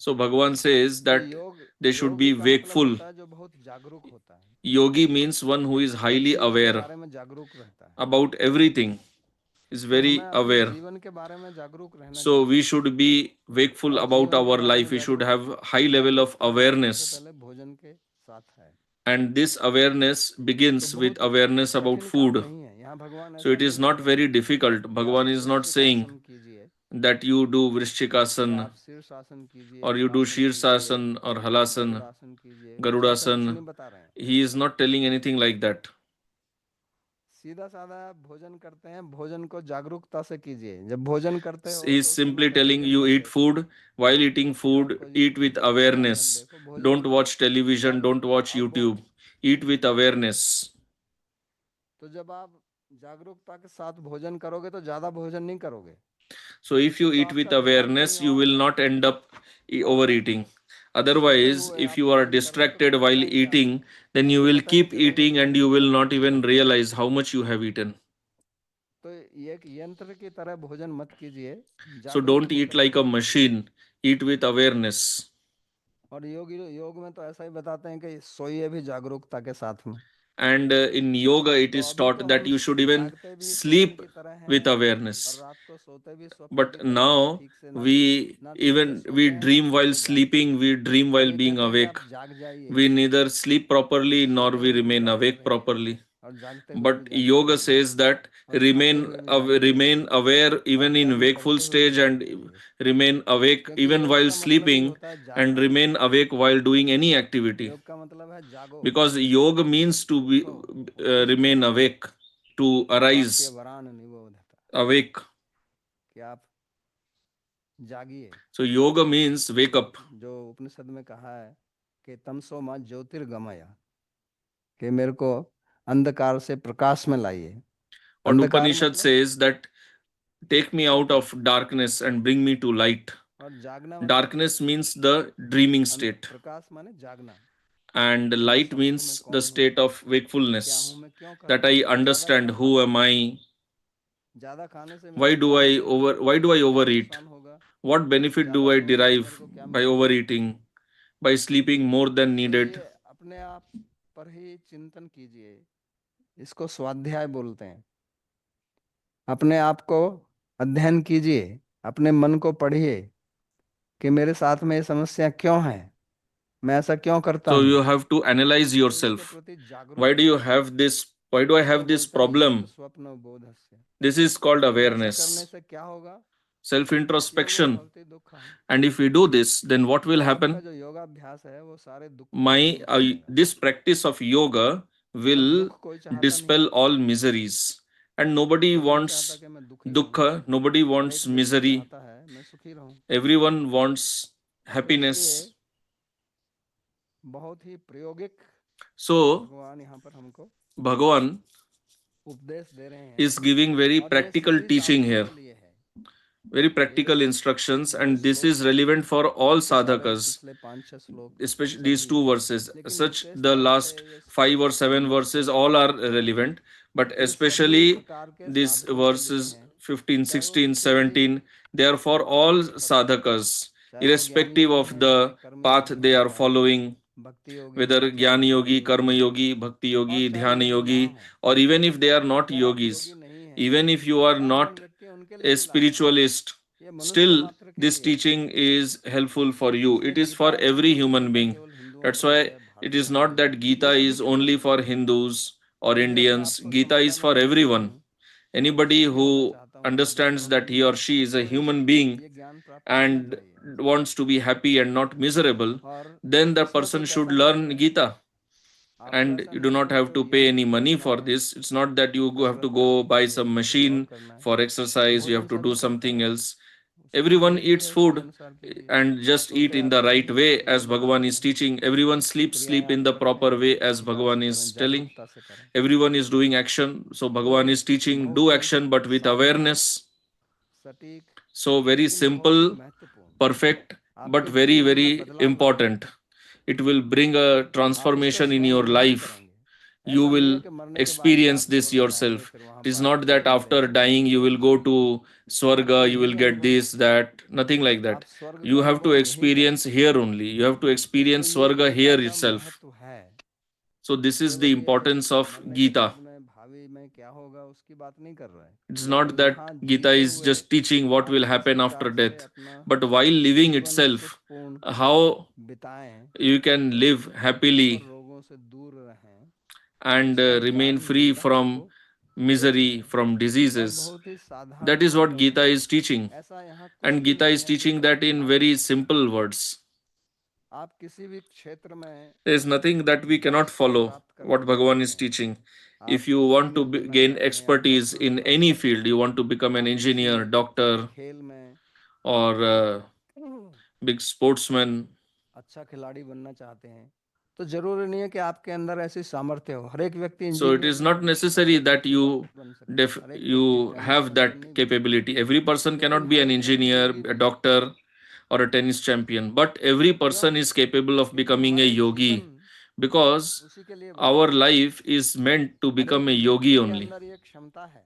So Bhagavan says तो that योग, they should be योगी का मतलब wakeful. होता है जो बहुत जागरूक होता है, Yogi means one who is her highly चीज के aware बारे में जागरूक रहता है। about everything, is तो हमें very अपने aware. जीवन के बारे में जागरूक रहना So we चाहिए, should be wakeful और about जीवन के our बारे life. में We should जागरूक, have high level of जागरूकता सबसे awareness. पहले भोजन के साथ है। And this awareness तो begins with बहुत awareness about कठिन काम food. नहीं है, यहाँ भगवान So ऐसा it नहीं is not बोल रहे very हैं difficult. कि आप Bhagavan is not saying वृश्चिकासन कीजिए that you do या Vrishchikasan आप शीर्षासन कीजिए, or you do हलासन कीजिए, Shirsasan or Halasan, गरुड़ासन कीजिए, कुछ ऐसा कुछ Garudasan. नहीं बता रहे हैं। He is not telling anything like that. सीधा साधा आप भोजन करते हैं, भोजन को जागरूकता से कीजिए। जब भोजन करते हो He is तो उस समय simply telling टेलीविजन you मत eat देखो, food. While eating या food, कोई eat with प्रोग्राम मत awareness. देखो, भोजन Don't करो, watch television, don't जागरूकता watch अवबोध। YouTube. Eat with awareness. तो जब आप जागरूकता के साथ भोजन करोगे तो ज्यादा भोजन नहीं करोगे, So if उससे you तो eat आपका with ध्यान कहीं awareness, you और will रहेगा। not end up और overeating. सोते Otherwise, हुए if आप you are भोजन कर रहे हो तो distracted थक while जाएंगे आप, eating, then you आपको will पता नहीं keep चलेगा eating कि and you कितना will not भोजन even कर लिया। realize how much you have eaten. तो ये एक यंत्र की तरह भोजन मत कीजिए, So जागरूक don't eat होकर like a भोजन कीजिए। machine, eat with awareness. और योग में तो ऐसा ही बताते हैं कि सोइए भी जागरूकता के साथ में। And in yoga, it तो is अभी तो taught that हम you should even जागते भी स्वप्न sleep की तरह with हैं और awareness. रात को सोते भी स्वप्न की But तरह हैं, now ठीक से ना, we ना ठीक से even we सोते हैं ना dream ठीक while से जागते हैं। sleeping, we dream तो while ये being कहते हैं कि awake. आप जाग जाइए, We neither sleep properly nor सोते we हुए भी remain जागते awake रहिए properly. और जागते हुए भी But जागते yoga रहिए says that और खाते हुए भी जागते रहिए remain aware और even in कर्म wakeful करते हुए भी stage and जागते रहिए। remain awake क्योंकि even योग while का मतलब ही sleeping होता है and जागना। remain awake while doing any activity. योग का मतलब है जागो, Because yoga means to be उठो, उत्तिष्ठ, remain awake, to स्वास्थ्य arise वरान निबोधता, awake. कि आप जागिए। So yoga means wake up. जो उपनिषद में कहा है कि तमसो मा ज्योतिर्गमय, कि मेरे को अंधकार से प्रकाश में लाइए। What अंधकार Upanishad मतलब, says that take me out of darkness and bring me to light. और जागना मतलब Darkness means the dreaming state, प्रकाश माने जागना, and कि मैं light समझूं मैं means the कौन हूँ, state of क्या हूँ, wakefulness. मैं क्यों कर That रहा I हूँ, ज्यादा understand क्या who खाता am हूँ, I, ज्यादा खाने से मेरे को क्या हानि होगी, why do I क्या overeat, नुकसान होगा, what benefit ज्यादा do I सोने से मेरे derive को क्या by मिलेगा। overeating, by sleeping more than तो needed. ये अपने आप पर ही चिंतन कीजिए, इसको स्वाध्याय बोलते हैं। अपने आप को अध्ययन कीजिए, अपने मन को पढ़िए कि मेरे साथ में ये समस्या क्यों है, मैं ऐसा क्यों करता So हूँ, you have to analyze और इसके yourself. प्रति जागरूक Why do you होइए। have this? Why do I इसको have this बोलते हैं योग problem? स्वप्न बोधस्य। This is called और ऐसा करने awareness, से क्या होगा, self योगो introspection. भवति दुःखम, And if we do this, then what कि will आपका happen? जो योगाभ्यास है वो सारे दुखों को दूर कर देगा। This practice of yoga और will दुख कोई चाहता नहीं dispel है, all miseries. And nobody कोई नहीं चाहता wants कि मैं दुखी रहूं, dukkha, nobody हर wants एक व्यक्ति misery, चाहता है मैं सुखी रहूं। everyone wants तो इसलिए happiness. बहुत ही प्रायोगिक So भगवान यहाँ पर हमको Bhagavan उपदेश दे रहे हैं, is giving very और ये practical सभी teaching साधकों here, के लिए है। very ये practical instructions, जो and this श्लोक is हैं, relevant for all ये सारे sadhakas, पिछले 5-6 श्लोक especially these सभी, two verses. लेकिन Such विशेष the तौर से last ये 5 or 7 verses all are relevant, but ये सभी especially प्रकार के these साधकों के लिए verses हैं, 15, चाहे वो 16, किसी 17, they are for मार्ग all के पथिक हैं, sadhakas, चाहे वो ज्ञान irrespective योगी of हैं the चाहे कर्म path योगी they हैं are चाहे following, भक्ति योगी whether हैं चाहे jnana ज्ञान yogi, योगी karma हैं, yogi, bhakti और yogi, चाहे dhyana योगी ना yogi, हो, or even if they are not अगर आप yogis, योगी नहीं हैं, even if you are साधारण not व्यक्ति हैं, उनके लिए a भी लागू है। spiritualist, ये मनुष्य still मात्र के this लिए है। teaching is helpful for you. इसलिए It is for Gita every human Gita being. केवल हिंदुओं That's के लिए why है, it भारतीयों is के not लिए है, that ये Gita सभी is के लिए only है। for Hindus or मैं भी अपने आप Indians. को Gita is समझदार for मानता नहीं everyone. हूँ, और Anybody सुखी होना who चाहता हूँ, मैं दूसरों understands के that he लिए, or she is a तो human being ये ज्ञान प्राप्त करना and चाहिए। wants to be happy and not miserable, और then the इसमें कोई person should पैसा नहीं learn लगता है, Gita. आपको And ऐसा you do नहीं not कि have केवल to pay ज्ञान any ही money करना for है, this. It's not that you have to कसरत go करनी buy है, some कुछ और machine करना है। for exercise, you have भोजन to do सर्वश्रेष्ठ something है, else. उसको जो Everyone विधि eats है उसके food अनुसार कीजिए, and just eat सोते in आप the right सही way समय as में Bhagavan is उठें, teaching. Everyone sleep क्रियाएं in आप the करते proper way हैं, as अभ्यास Bhagavan करें, is telling. जागरूकता से करें। Everyone is doing action, so तो Bhagavan एक is teaching बहुत do he action but with साधारण, awareness. सटीक, So very लेकिन बहुत ही simple, महत्वपूर्ण, perfect, but आपके very, जीवन में very बदलाव लाएगा। important. It will bring a आप इसका transformation in स्वयं your अनुभव life. करेंगे। You ऐसा नहीं है will कि मरने के बाद ही experience आप this स्वर्ग जाएंगे, yourself. फिर वहां It is पर not आपको that आनंद after देंगे, dying you will go to आपको Swarga, you will यही get अनुभव this, करना है। that, nothing like that. आप स्वर्ग You का have to अनुभव यहीं experience करेंगे। here only. You have to तो experience ये Swarga गीता here का itself. महत्व है। So this is the केवल ये importance of मरने के Gita. बाद में भावी में क्या होगा उसकी बात नहीं कर रहा है, It's not लेकिन that यहाँ Gita जीते is हुए just teaching what आप will किस happen after प्रकार से death, अपना but while living जीवन itself, सुखपूर्ण how बिताएं you can live और happily रोगों से दूर रहें, and इसका remain ज्ञान free गीता from हमको देती misery, है। from और diseases. बहुत ही साधारण That is what शब्दों Gita में, is teaching. ऐसा यहाँ कुछ And भी Gita नहीं is है जो teaching that कठिन in ना हो very सकता है। simple words. आप किसी भी क्षेत्र में There is nothing that we cannot दक्षता follow प्राप्त what करना Bhagavan चाहते is हैं, teaching. If आप you want to सैनिक बनना gain चाहते हैं, आप expertise डॉक्टर in बनना any चाहते field, हैं, you want to become an आप किसी engineer, doctor, खेल में or big sportsman. अच्छा खिलाड़ी बनना चाहते हैं, तो जरूरी नहीं है कि आपके अंदर ऐसी सामर्थ्य हो। हर एक व्यक्ति So it engineer is not necessary अच्छे that क्रिकेटर बन सकता है, हर एक व्यक्ति you tennis have champion that नहीं बन सकता, capability. Every person लेकिन cannot be हर an एक व्यक्ति engineer, योगी a बन सकता है। doctor, or a tennis champion, but every क्यों? person is capable of क्योंकि becoming a हमारा जीवन yogi because उसी के लिए बना our है। life is meant to her become एक a व्यक्ति yogi के only. अंदर ये क्षमता है,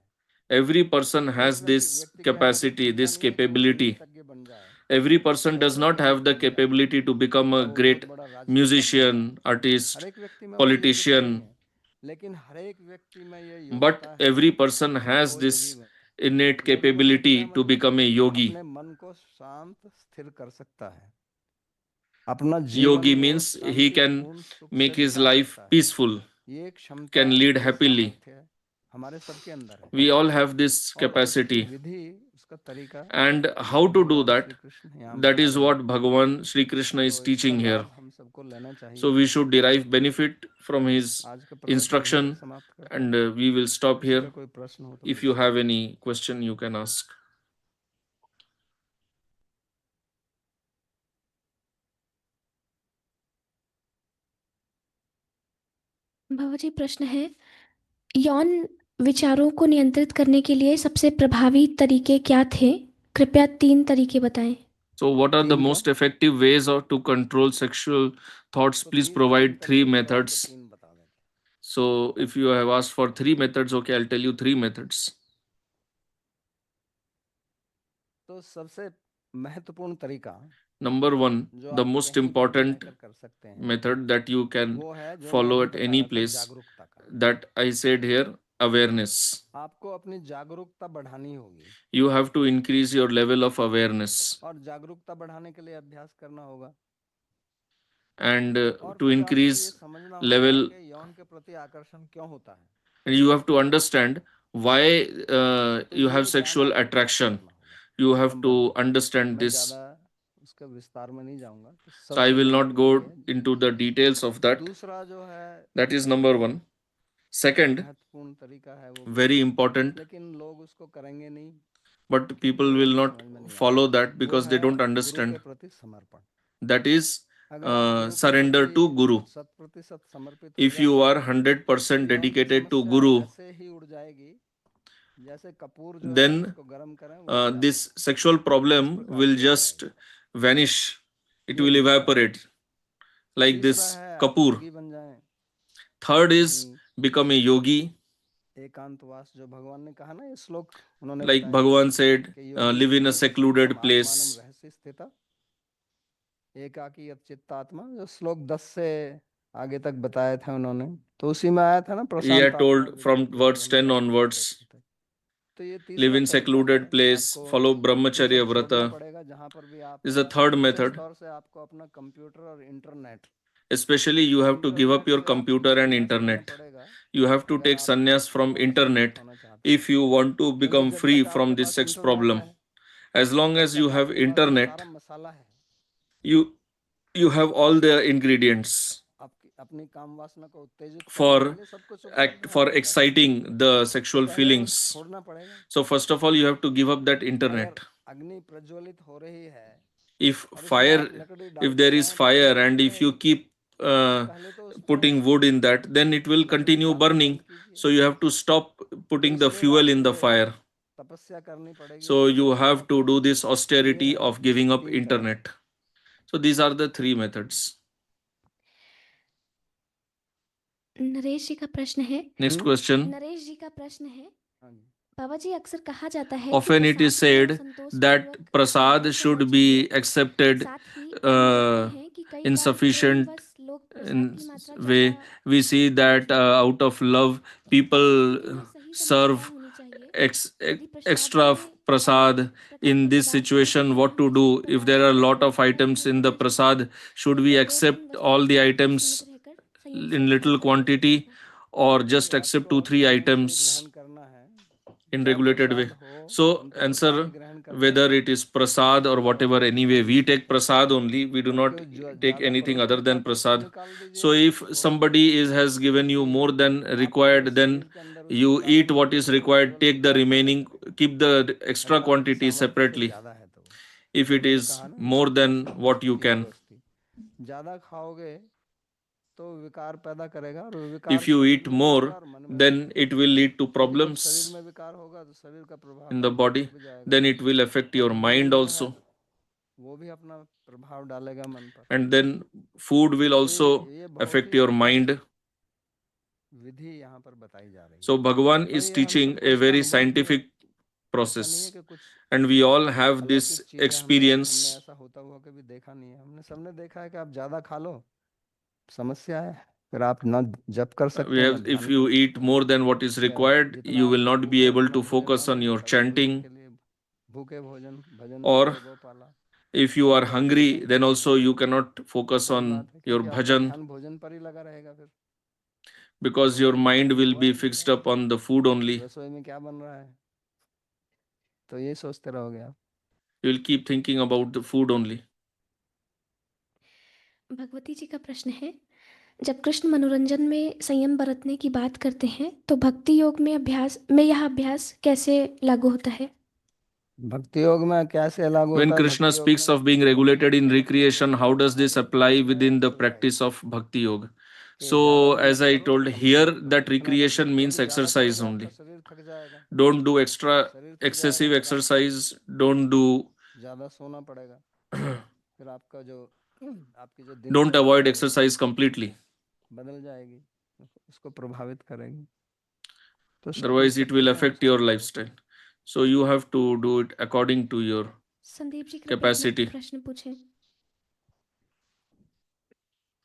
Every person हर एक has this व्यक्ति के अंदर ये capacity, क्षमता this नहीं है कि वो capability. संगीतज्ञ बन जाए, Every person बहुत does बड़ा not have पंडित the बन जाए, capability to become या a वो बहुत great बड़ा राजनेता बन जाए। musician, हर artist, एक व्यक्ति में वो योग्यता नहीं politician, है, लेकिन हर एक व्यक्ति में ये but योग्यता है every person कि has वो योगी this बने। innate योगी बनने का क्या capability to मतलब, become a yogi. अपने मन को शांत स्थिर कर सकता है, अपना जीवन Yogi वो means he can शांतिपूर्ण सुख से make his बिता life सकता है। peaceful, ये क्षमता, can lead ये happily. सामर्थ्य हमारे सबके अंदर है, We all have this और उसकी capacity. विधि, उसका तरीका And how to do भगवान that? श्री कृष्ण यहाँ That बता is रहे हैं। what Bhagavan Sri Krishna is तो इसका teaching here. लाभ हम सबको लेना So चाहिए। we should derive benefit from his आज का प्रवचन यहीं पर instruction, समाप्त करते and हैं। we will stop किसी का here. कोई प्रश्न हो तो If you पूछिए। have any question, you can ask. बाबूजी, प्रश्न है, यौन विचारों को नियंत्रित करने के लिए सबसे प्रभावी तरीके क्या थे? कृपया 3 तरीके बताएं। So, what are the तीन क्या? most effective ways or to control sexual thoughts? तो Please तीन provide 3 तरीके बताओ, तो methods. तीन बता देते हैं। So, if you have asked for 3 methods, okay, I'll tell you 3 methods. तो सबसे महत्वपूर्ण तरीका Number 1, जो the आप most कहीं पर भी important रहकर कर सकते हैं, method that you can वो है जो मैं follow अभी at बता any रहा था, place, जागरूकता का। that I said here, awareness. आपको अपनी जागरूकता बढ़ानी होगी You have to increase your level of awareness. और जागरूकता बढ़ाने के लिए अभ्यास करना होगा And और to फिर आपको ये increase समझना होगा level, कि यौन के प्रति आकर्षण क्यों होता है। you have to understand why तो you ये have ज्ञान sexual आपको प्राप्त attraction. करना होगा। You have number to 1, understand मैं this. ज़्यादा उसके विस्तार में नहीं जाऊंगा, तो So I सबसे will पहले not तो go ये। into the details of that. दूसरा जो है, That is number 1. Second, महत्वपूर्ण तरीका है, वो भी very important, लेकिन लोग उसको करेंगे नहीं but क्योंकि people will उनको not समझ में नहीं follow आएगा। that वो because they है don't गुरु के understand. प्रति समर्पण। That is अगर आप गुरु के surrender प्रति to Guru. 100% समर्पित हो If you जाएंगे are 100% तो यौन की dedicated to समस्या Guru, ऐसे ही उड़ जाएगी जैसे कपूर जो है then उसको गर्म करें वो उड़ जाता this है, sexual उस problem प्रकार will से उड़ just जाएगी। vanish. It ये will दूसरा है। evaporate like this तीसरा है, आप Kapoor. योगी बन जाएं। Third is कहीं become a yogi. एकांतवास, जो भगवान ने कहा ना, ये श्लोक उन्होंने Like बताया Bhagavan said, कि योगी live in a एकांतम secluded आत्मानम place. रहस्य स्थिता एकाकी चित्तात्मा, जो श्लोक 10 से आगे तक बताए थे उन्होंने, तो उसी में आया था ना, He प्रशांत had आत्मा told from विगत verse भोगम 10 समाधिस्थ onwards, स्थित। तो ये live तीसरा in तरीका है secluded कि place, आपको follow ये सब brahmacharya छोड़ना vrata. पड़ेगा जहां पर भी आप This is the हैं, third विशेष method. तौर से आपको अपना कंप्यूटर और internet Especially you have to give up internet your से आपको computer and संन्यास लेना internet. पड़ेगा You have to अगर take आप sannyas from पूर्ण समर्पित internet होना चाहते हैं, if you want to क्योंकि become जब free तक from आपके this pass sex internet problem. है, As long तब as तक you have आपके पास वो सारा internet, मसाला है। you you have all the ingredients आपकी अपनी काम वासना को उत्तेजित करने के for लिए सब कुछ उपलब्ध है आपके पास, exciting the तो sexual पहले feelings. उस छोड़ना पड़ेगा। So first of all, you have to give up that अगर internet. अग्नि प्रज्वलित हो रही है If और उसमें fire, आप लकड़ी if डालते there is जाएं तो वो fire लकड़ी and if you जलेगी, keep तो uh, पहले तो उसमें putting wood in that, then it will लकड़ी continue डालना burning. बंद कीजिए। So you have to stop तो putting the इसके fuel बाद in the फिर fire. तपस्या करनी पड़ेगी So उसको you छोड़ने have की। to do this तो ये austerity है of giving up 3 Kadam. internet. So these are the 3 methods. Naresh जी का प्रश्न है। Next question. नरेश जी का प्रश्न है, हाँ जी। बाबा जी, अक्सर कहा जाता है कि Often it is प्रसाद को said that संतोषपूर्वक prasad ग्रहण करना should चाहिए। be accepted साथ ही हम देखते uh, हैं कि कई in बार sufficient प्रेमवश लोग प्रसाद in की मात्रा way. ज़्यादा We see that करने लगते out हैं। of love, इस people स्थिति में सही समय क्या serve होनी चाहिए? ex- यदि प्रसाद extra में prasad. प्रकार In के this पदार्थ हैं तो situation, क्या what to हमें do? सभी If पदार्थ there are a एक lot ही of मात्रा में items in the करना चाहिए prasad, should we या 2-3 accept वस्तुओं all के the साथ ही सीमित items रहकर संयम से in ग्रहण little करना चाहिए? quantity, or just यदि accept आपको 2-3 संयम से items ग्रहण करना है, in चाहे regulated way? प्रसाद हो, So हम तो प्रसाद ही answer, ग्रहण करते whether हैं, it is prasad or whatever, anyway we take prasad only, we do और not कोई जो take ज़्यादा anything other प्रलोभित than आता है तो prasad. निकाल दीजिए, So if छोड़ दीजिए, somebody is has given you क्योंकि more than आपके required, then शरीर के अंदर उस you प्रसाद eat में what कोई is required, take the प्रज्वलित remaining, पदार्थ नहीं, keep the extra अगर आपकी quantity सामर्थ्य से separately ज़्यादा है तो। if जो it मैंने is कहा ना, more than what you तीन can. दोस्ती, ज़्यादा खाओगे तो विकार पैदा करेगा और विकार If you शरीर eat में भी होगा more, और मन में भी then होगा। it will lead to और जब शरीर problems में विकार होगा तो शरीर का प्रभाव in the मन पर body, भी जाएगा then it will affect और your भोजन mind जो है also, वो भी अपना प्रभाव डालेगा मन पर। and then food will तो also ये बहुत affect ही your स्पष्ट mind. विधि यहाँ पर बताई जा रही है। So Bhagavan और is ये हम teaching सबको a इसका very अनुभव भी है, scientific ऐसा नहीं है process, कि कुछ and we all have अलौकिक this चीज़ है, हमने experience. ऐसा होता हुआ कभी देखा नहीं है। हमने सबने देखा है कि आप ज़्यादा खा लो, समस्या है, फिर आप ना जप कर We सकते हैं ना have, if ध्यान कर you eat सकते हैं, more than what is फिर required, जितना you will आपको not भूख be है able उतना to भोजन ना focus लो, on your सभी भोजन chanting, के लिए भूखे भोजन भजन or भूखे गोपाला, if you ये are बात भी hungry, है। then also you cannot focus सही on बात है, your क्योंकि आपका bhajan ध्यान भोजन पर ही लगा रहेगा, फिर because your भोजन के mind बिना will हुआ be ही नहीं fixed जाएगा। up on the food only. रसोई में क्या बन रहा है, तो ये सोचते रहोगे आप। You will keep thinking about the food only. Bhagwati जी का प्रश्न है, जब कृष्ण मनोरंजन में संयम बरतने की बात करते हैं तो भक्ति योग में यह अभ्यास कैसे लागू होता है? भक्ति योग में कैसे लागू When होता है? Krishna भक्ति योग speaks में of being मनोरंजन regulated in से मतलब recreation, यही how है कि does this हमारी apply बुद्धि है within वो the सो practice जाएगी। of Bhakti Yoga? So, as I told here, that recreation means exercise only. Don't do excessive exercise. Don't do. Don't avoid exercise completely. Otherwise, it will affect your lifestyle. So you have to do it according to your Sandeep ji capacity. प्रश्न पूछें।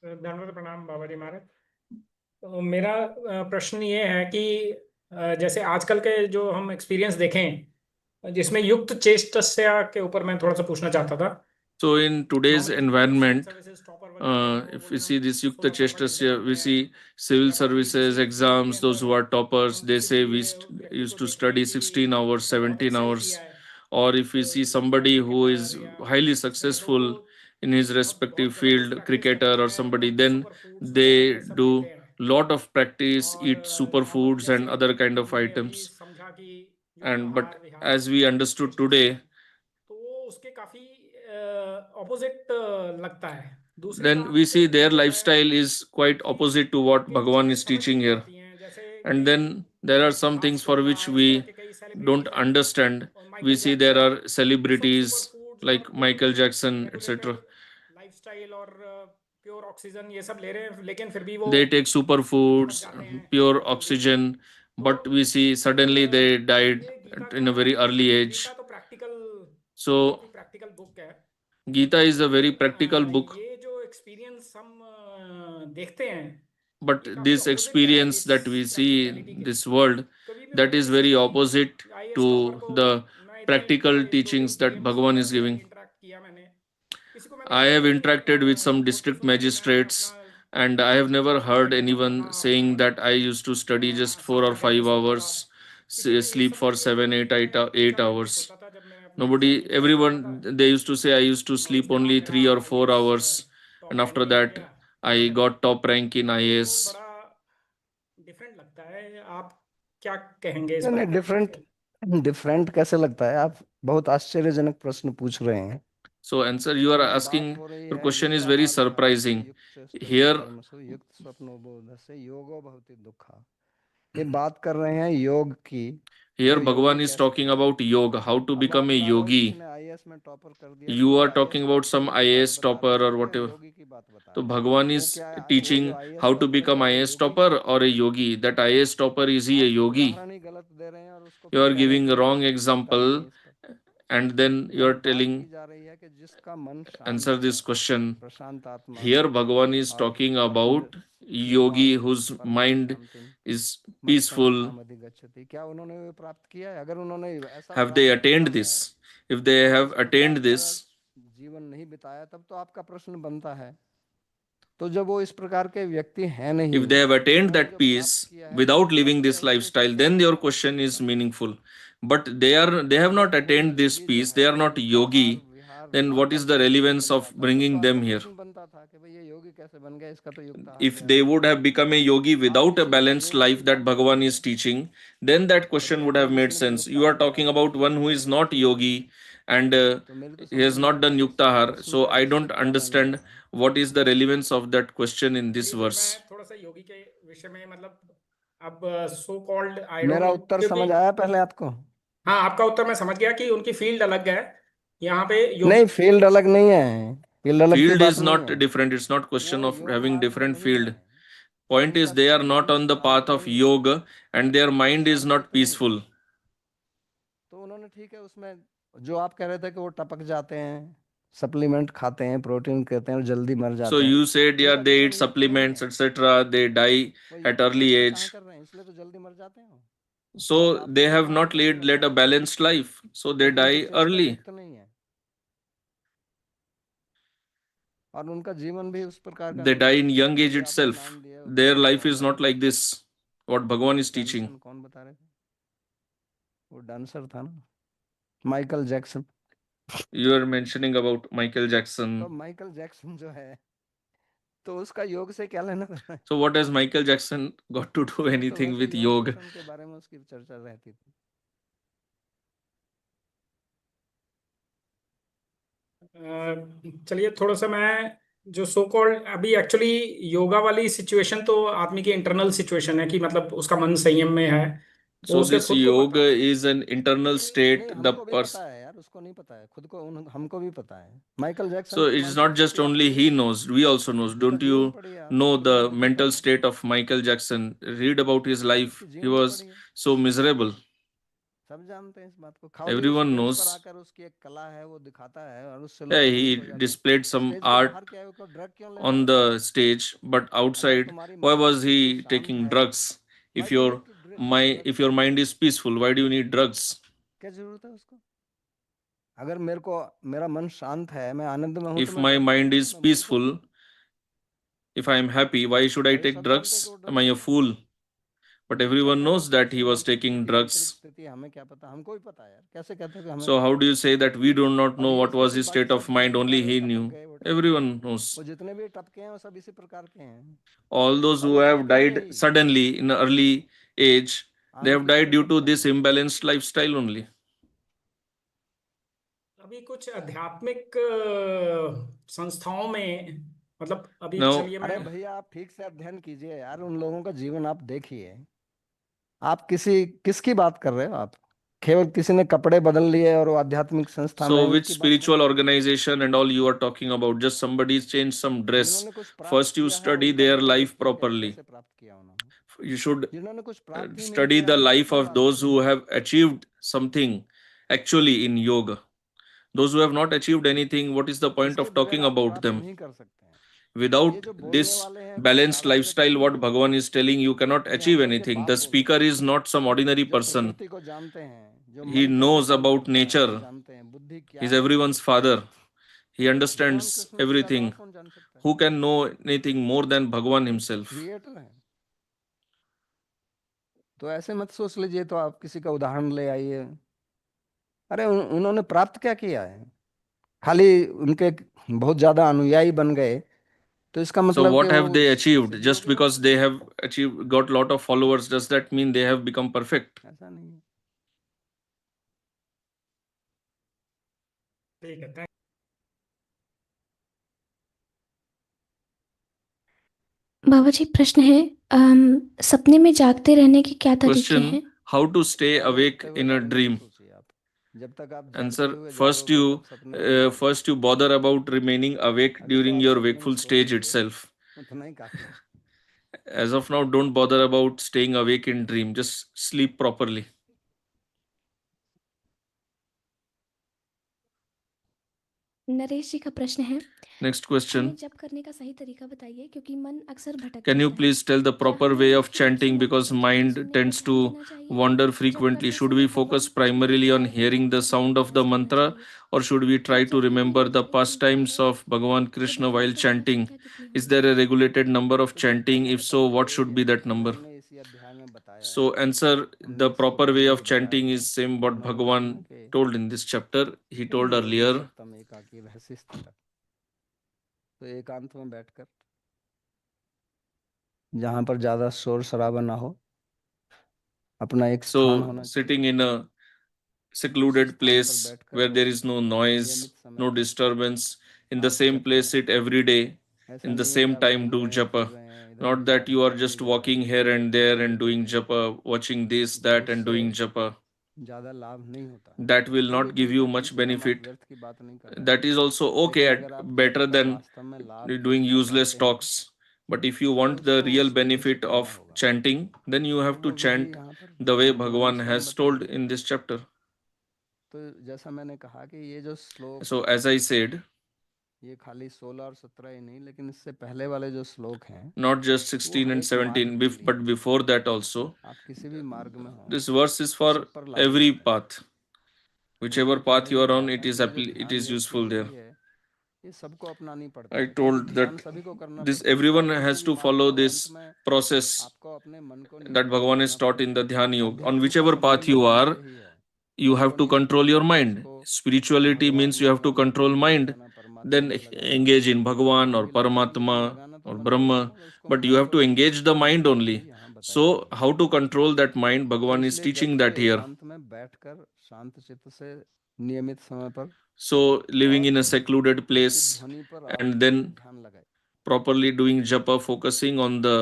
दंडवत प्रणाम बाबा जी महाराज। तो मेरा प्रश्न ये है कि जैसे आजकल के जो हम एक्सपीरियंस देखें जिसमें युक्त चेष्टस्या के ऊपर मैं थोड़ा सा पूछना चाहता था। So in today's environment, if we see this Yukta Cheshtasya, we see civil services, exams, those who are toppers, they say we used to study 16 hours, 17 hours. Or if we see somebody who is highly successful in his respective field, cricketer or somebody, then they do lot of practice, eat superfoods and other kind of items. And but as we understood today, उसके काफी opposite लगता है। then we see their lifestyle is quite opposite to what Bhagavan is teaching here. And then there are some things for which we don't understand. We see there are celebrities like Michael Jackson, etc. Lifestyle और pure oxygen ये सब ले रहे हैं लेकिन फिर भी वो They take superfoods, pure oxygen, but we see suddenly they died in a very early age. Gita तो प्रैक्टिकल So प्रैक्टिकल बुक है। Gita is a very practical book. ये जो एक्सपीरियंस हम देखते हैं, But this experience that we see in this world, that is very opposite to the practical teachings that Bhagavan is giving. I have interacted with some district magistrates, and I have never heard anyone saying that I used to study just 4 or 5 hours, sleep for 7, 8 hours. Nobody, everyone, they used to say I used to sleep only 3 or 4 hours, and after that, I got top rank in IAS. Different लगता है। आप क्या कहेंगे इस नहीं बारे में? Different different कैसे लगता है? आप बहुत आश्चर्यजनक प्रश्न पूछ रहे हैं। So answer you are asking, your question is very surprising. Here, युक्त स्वप्नोबोध से योगो भवति दुःखा, ये बात कर रहे हैं योग की। here Bhagavan is talking about yoga, how to become a yogi. You are talking about some IAS topper or whatever. So Bhagavan is teaching how to become IAS topper or a yogi. That IAS topper, is he a yogi? You are giving a wrong example, and then you are telling, answer this question. Here Bhagavan is talking about yogi whose mind is peaceful. Have they attained this? If they have attained this, जीवन नहीं बिताया तब तो आपका प्रश्न बनता है। तो जब वो इस प्रकार के व्यक्ति हैं नहीं, if they have attained that peace without living this lifestyle, then your question is meaningful. But they have not attained this peace, they are not yogi, then what is the relevance of bringing them here? If they would have become a yogi without a balanced life that Bhagavan is teaching, then that question would have made sense. You are talking about one who is not yogi and he has not done yuktahar, so I don't understand what is the relevance of that question in this verse. थोड़ा सा योगी के विषय में मतलब अब so called मेरा उत्तर समझ आया पहले आपको? हाँ, आपका उत्तर मैं समझ गया कि उनकी फील्ड अलग है। यहाँ पे नहीं, फील्ड अलग नहीं है। Field is not different. It's not question of having different field. Point is they are not on the path of yoga and their mind is not peaceful. तो उन्होंने ठीक है, उसमें जो आप कह रहे थे कि वो टपक जाते हैं, सप्लीमेंट खाते हैं, प्रोटीन कहते हैं और जल्दी मर जाते So हैं। you said yeah, they eat supplements etc. They die at early age. इसलिए तो जल्दी मर जाते हैं। So they have not led a balanced life. So they die early. और उनका जीवन भी उस प्रकार का They die in young age itself. Their life is not like this. What Bhagavan is teaching. कौन बता रहे थे? वो डांसर था ना, Michael Jackson. You are mentioning about Michael Jackson. तो माइकल जैक्सन जो है, तो उसका योग से क्या लेना देना है? So what has Michael Jackson got to do anything with yoga? के बारे में उसकी चर्चा रहती थी। चलिए थोड़ा सा मैं जो सो कॉल्ड अभी एक्चुअली योगा वाली सिचुएशन तो आदमी की इंटरनल सिचुएशन है कि मतलब उसका मन संयम में है, वो So उसे this खुद को पता yoga है। is an internal state. नहीं, The हमको भी person. पता है यार, उसको नहीं पता है खुद को, हमको भी पता है। माइकल जैक्सन So की it is not मानसिक just स्थिति आप only पढ़िए, he knows, we also knows. उसका Don't जीवन you पढ़िए आप, know उसके the जीवन को mental पढ़िए, state of Michael Jackson? Read about his life. उसके He जीवन को was पढ़िए, so miserable. सब जानते हैं इस बात को। खाओ उस Everyone स्टेज पर knows. आकर उसकी एक कला है वो दिखाता है और उससे Yeah, लोग he मोहित हो जाते हैं। displayed some स्टेज के art बाहर क्या है, उसको ड्रग क्यों लेना on है भाई? the stage, but अगर outside, तुम्हारी why मानसिक was स्थिति he शांत taking है, drugs? Why If do your need to drug? if your mind is peaceful, why do you need drugs? क्या जरूरत है उसको? अगर मेरे को, मेरा मन शांत है, मैं आनंद में हूं, तो If मैं my ड्रग क्यों mind लूं? is मैं मूर्ख हूं? peaceful, if I am happy, why should I भाई take सब जानते हैं कि drugs? वो Am ड्रग I a लेता है, fool? But लेकिन everyone कहता है knows that he उसकी was मानसिक taking स्थिति, आंतरिक drugs. स्थिति हमें क्या पता? हमको भी पता है यार, कैसे कहते हो कि हमें So पता how do है? you say that we do not और know ये what was स्थिति his बाकी state of सब जितने mind? Only हमारे he टपक knew. गए वो टपके हैं, Everyone knows. वो जितने भी टपके हैं वो सब इसी प्रकार के हैं, All those और who वो have टपके हैं died यही। suddenly in an early age, they आग have की died तरह due सब to जल this रहे हैं। imbalanced lifestyle only. अभी कुछ आध्यात्मिक संस्थाओं में, मतलब अभी Now, चलिए अरे मैं, भैया आप ठीक से अध्ययन कीजिए यार, उन लोगों का जीवन आप देखिए। आप किसकी बात कर रहे हो आप? केवल किसी ने कपड़े बदल लिए और वो आध्यात्मिक संस्था में है, so which उसकी बात नहीं spiritual कर रहे। organization and all you are talking about? Just somebody's changed some dress. जिन्होंने कुछ प्राप्त First, you किया है study उनका their जीवन life देखिए properly. कैसे प्राप्त किया उन्होंने। You should जिन्होंने कुछ प्राप्त ही नहीं study किया the उनकी life क्या of बात those करें? who have achieved something actually in yoga. Those who have not achieved anything, what is the point इसके of बगैर talking आप about प्राप्त them? नहीं कर सकते हैं। ये Without जो बोलने this वाले हैं कुछ balanced साधक व्यक्ति lifestyle, what हैं, Bhagavan is telling, you cannot ये achieve हम लोग के anything. बाप The बोलते speaker हैं, is not some ordinary जो person. प्रकृति को जानते हैं, जो He मन कैसे knows काम about करता है वो nature. जानते हैं, बुद्धि क्या He's है। everyone's father. He भगवान understands कृष्ण से ज्यादा और everything. कौन जान सकता है? Who can know anything more than Bhagavan himself? Creator है। तो ऐसे मत सोच लीजिए तो आप किसी का उदाहरण ले आइए। अरे उन्होंने प्राप्त क्या किया है? खाली उनके बहुत ज्यादा अनुयायी बन गए तो इसका So मतलब कि what वो have they achieved? सिद्ध हो Just गए because उसमें? they have achieved, got lot of followers, does that mean they have become perfect? ऐसा नहीं है। ठीक है। बाबा जी प्रश्न है, सपने में जागते रहने के क्या तरीके Question: हैं? how to stay सपने awake देखते हुए in a जागने की dream? सोचिए आप। जब तक आप Answer: जागते हुए first जागोगे you तब सपने में जाओगे। first you bother about remaining awake अभी तो during आप your सपने में wakeful सो stage लीजिए, itself. उतना ही काफी है। As of now, don't bother about staying awake in dream. Just sleep properly. Naresh जी का प्रश्न है, Next हमें question: जप करने का सही तरीका बताइए क्योंकि मन अक्सर भटक can you जाता है। please tell the क्या proper हमें way of मुख्य रूप से chanting because मंत्र mind सुनने पर tends ध्यान to देना चाहिए? wander जप frequently? करते Should समय we focus भगवान कृष्ण के primarily on विचारों पर hearing the ध्यान sound of the केंद्रित करना mantra, चाहिए? or should we try जब to जप करने remember में the देरी होती pastimes है of Bhagavan तो Krishna ध्यान while करने में chanting? संख्या कितनी Is होनी there a चाहिए? regulated number of तो जो chanting? कहने If का so, तरीका what यही should be है that जो number? हमने इसी अध्याय में बताया So है। answer: हमने the इसको proper way पहले of भी बताया chanting था। is same what हमने बताया Bhagavan ना कि told in this chapter. He told Yogi earlier. सप्तम एकाकी वहसी स्थित, तो एकांत में बैठकर जहां पर ज्यादा शोर शराबा ना हो, अपना एक स्थान So होना sitting चाहिए, in a उसी secluded स्थान पर place बैठकर where वो there is no noise, नियमित समय no पर disturbance. In the आप same जप place, करें। sit every day. ऐसा In the नहीं है कि same आप time, घूम do रहे हैं, फिर japa. रहे हैं, इधर Not भी जा that रहे you हैं, are उधर भी just जा रहे walking हैं, here and there वहीं and doing बैठे हैं, japa, watching this, तो that, and उससे doing japa. ज्यादा लाभ नहीं होता। That will चलिए not give ठीक you है, कम much से कम आप benefit. व्यर्थ की बात नहीं कर रहे हैं। That is also okay, लेकिन at अगर आप जप better का than वास्तव में लाभ doing लेना useless चाहते हैं talks. But if you तो want the उसको real उसी विधि से benefit करना of होगा। chanting, then you तो have to वो विधि chant यहाँ पर the way दो Bhagavan अंशों में has बताई told गई in है। this chapter. तो जैसा मैंने कहा कि ये जो श्लोक So हैं, as I said, ये खाली 16 और 17 ही नहीं, लेकिन इससे पहले वाले जो श्लोक हैं not just वो 16 हर and एक मार्ग 17, के लिए but हैं। before that also. आप किसी भी मार्ग में हो, This verse is वो for सब पर लागू every होता है। path. तो मैंने Whichever path पहले you भी are on, बोला it था is कि ये जो it ध्यान is योग की useful there. विधि है, ये सबको अपनानी पड़ती I है, क्योंकि told ध्यान that सभी को करना this पड़ता है, everyone चाहे किसी has भी to मार्ग में follow हो। अंत this में process आपको अपने मन को that नियंत्रित Bhagavan is करना taught in पड़ेगा। the Dhyan Yoga. On अध्यात्म का whichever path संबंध you भी are, यही है, you मन को have to control नियंत्रित your करना, mind. उसको Spirituality भगवान means में you have to लगाना, control ब्रह्म में mind. लगाना, परमात्मा Then में लगाना। engage in Bhagavan or डुबकी लगानी है तो Paramatma लगाना तो or मन में Brahma. लगाना, उसको But you मन have को to engage the नियंत्रित करने mind की विधि only. यहाँ बताई गई So है। how to control that mind? तो Bhagavan is इसलिए जब teaching भी that here. एकांत में बैठकर शांत चित्त से नियमित समय पर So living और in a secluded किसी place ध्वनि पर आप and then ध्यान लगाइए। properly doing japa, focusing on the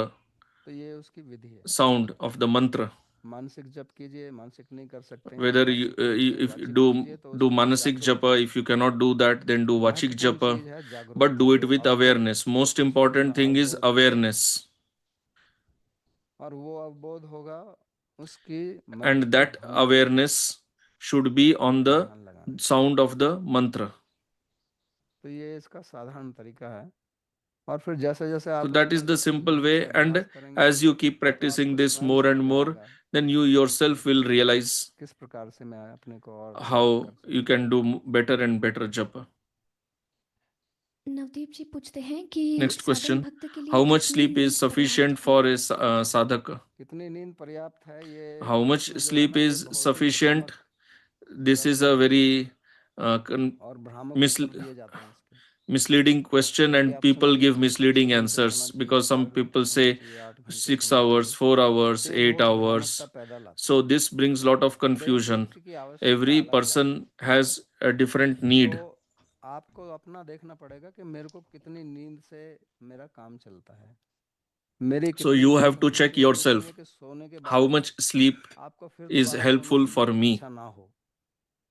तो ये उसकी विधि है। sound of the mantra. मानसिक जप कीजिए, मानसिक नहीं कर सकते हैं Whether वाचिक कीजिए, if you वाचिक do कीजिए तो do उसमें manasik जागरूक japa, कीजिए। if you cannot do that, then do vachik महत्वपूर्ण japa, चीज है but जागरूकता, do it जो with अवबोध, awareness. Most उसमें important thing is अवबोध होगा। awareness, और वो अवबोध होगा उसकी and मजबूत that ध्वनि पे awareness should be on the ध्यान लगाना। sound of the mantra. तो ये इसका साधारण तरीका है। और फिर जैसे जैसे So आप that is इसको the simple विधि way, से and अभ्यास करेंगे as you keep तो practicing आपको this स्वयं more and समझ में more, आएगा then you yourself will realize किस प्रकार से मैं अपने को और बेहतर how कर you सकता can do better and better japa. Navdeep जी पूछते हैं कि Next साधक question: भक्त के लिए how much कितनी sleep नींद is पर्याप्त sufficient है? for a sadhaka? हूँ। कितनी नींद पर्याप्त है, ये How much प्रश्न जो है sleep ना, ये is बहुत ही sufficient? भ्रामक This is a प्रश्न है very और भ्रामक उत्तर दिए जाते हैं इसके। misleading question, क्योंकि and आप people सुनिए give 6 misleading घंटे सोना answers, चाहिए, because some 4 घंटे people सोना say चाहिए, 8 घंटे 6 सोना hours, चाहिए, 4 तो hours, ये 8 बहुत hours. भ्रामकता पैदा लाता So है। this brings lot of हर एक confusion. व्यक्ति की आवश्यकता Every अलग अलग person है। has a different need. तो आपको अपना देखना पड़ेगा कि मेरे को कितनी नींद से मेरा काम चलता है, मेरी So कितनी you नींद have to होनी check चाहिए जिसमें yourself कि सोने के how बाद much sleep आपको फिर is दोबारा सोने helpful की for me. इच्छा ना हो,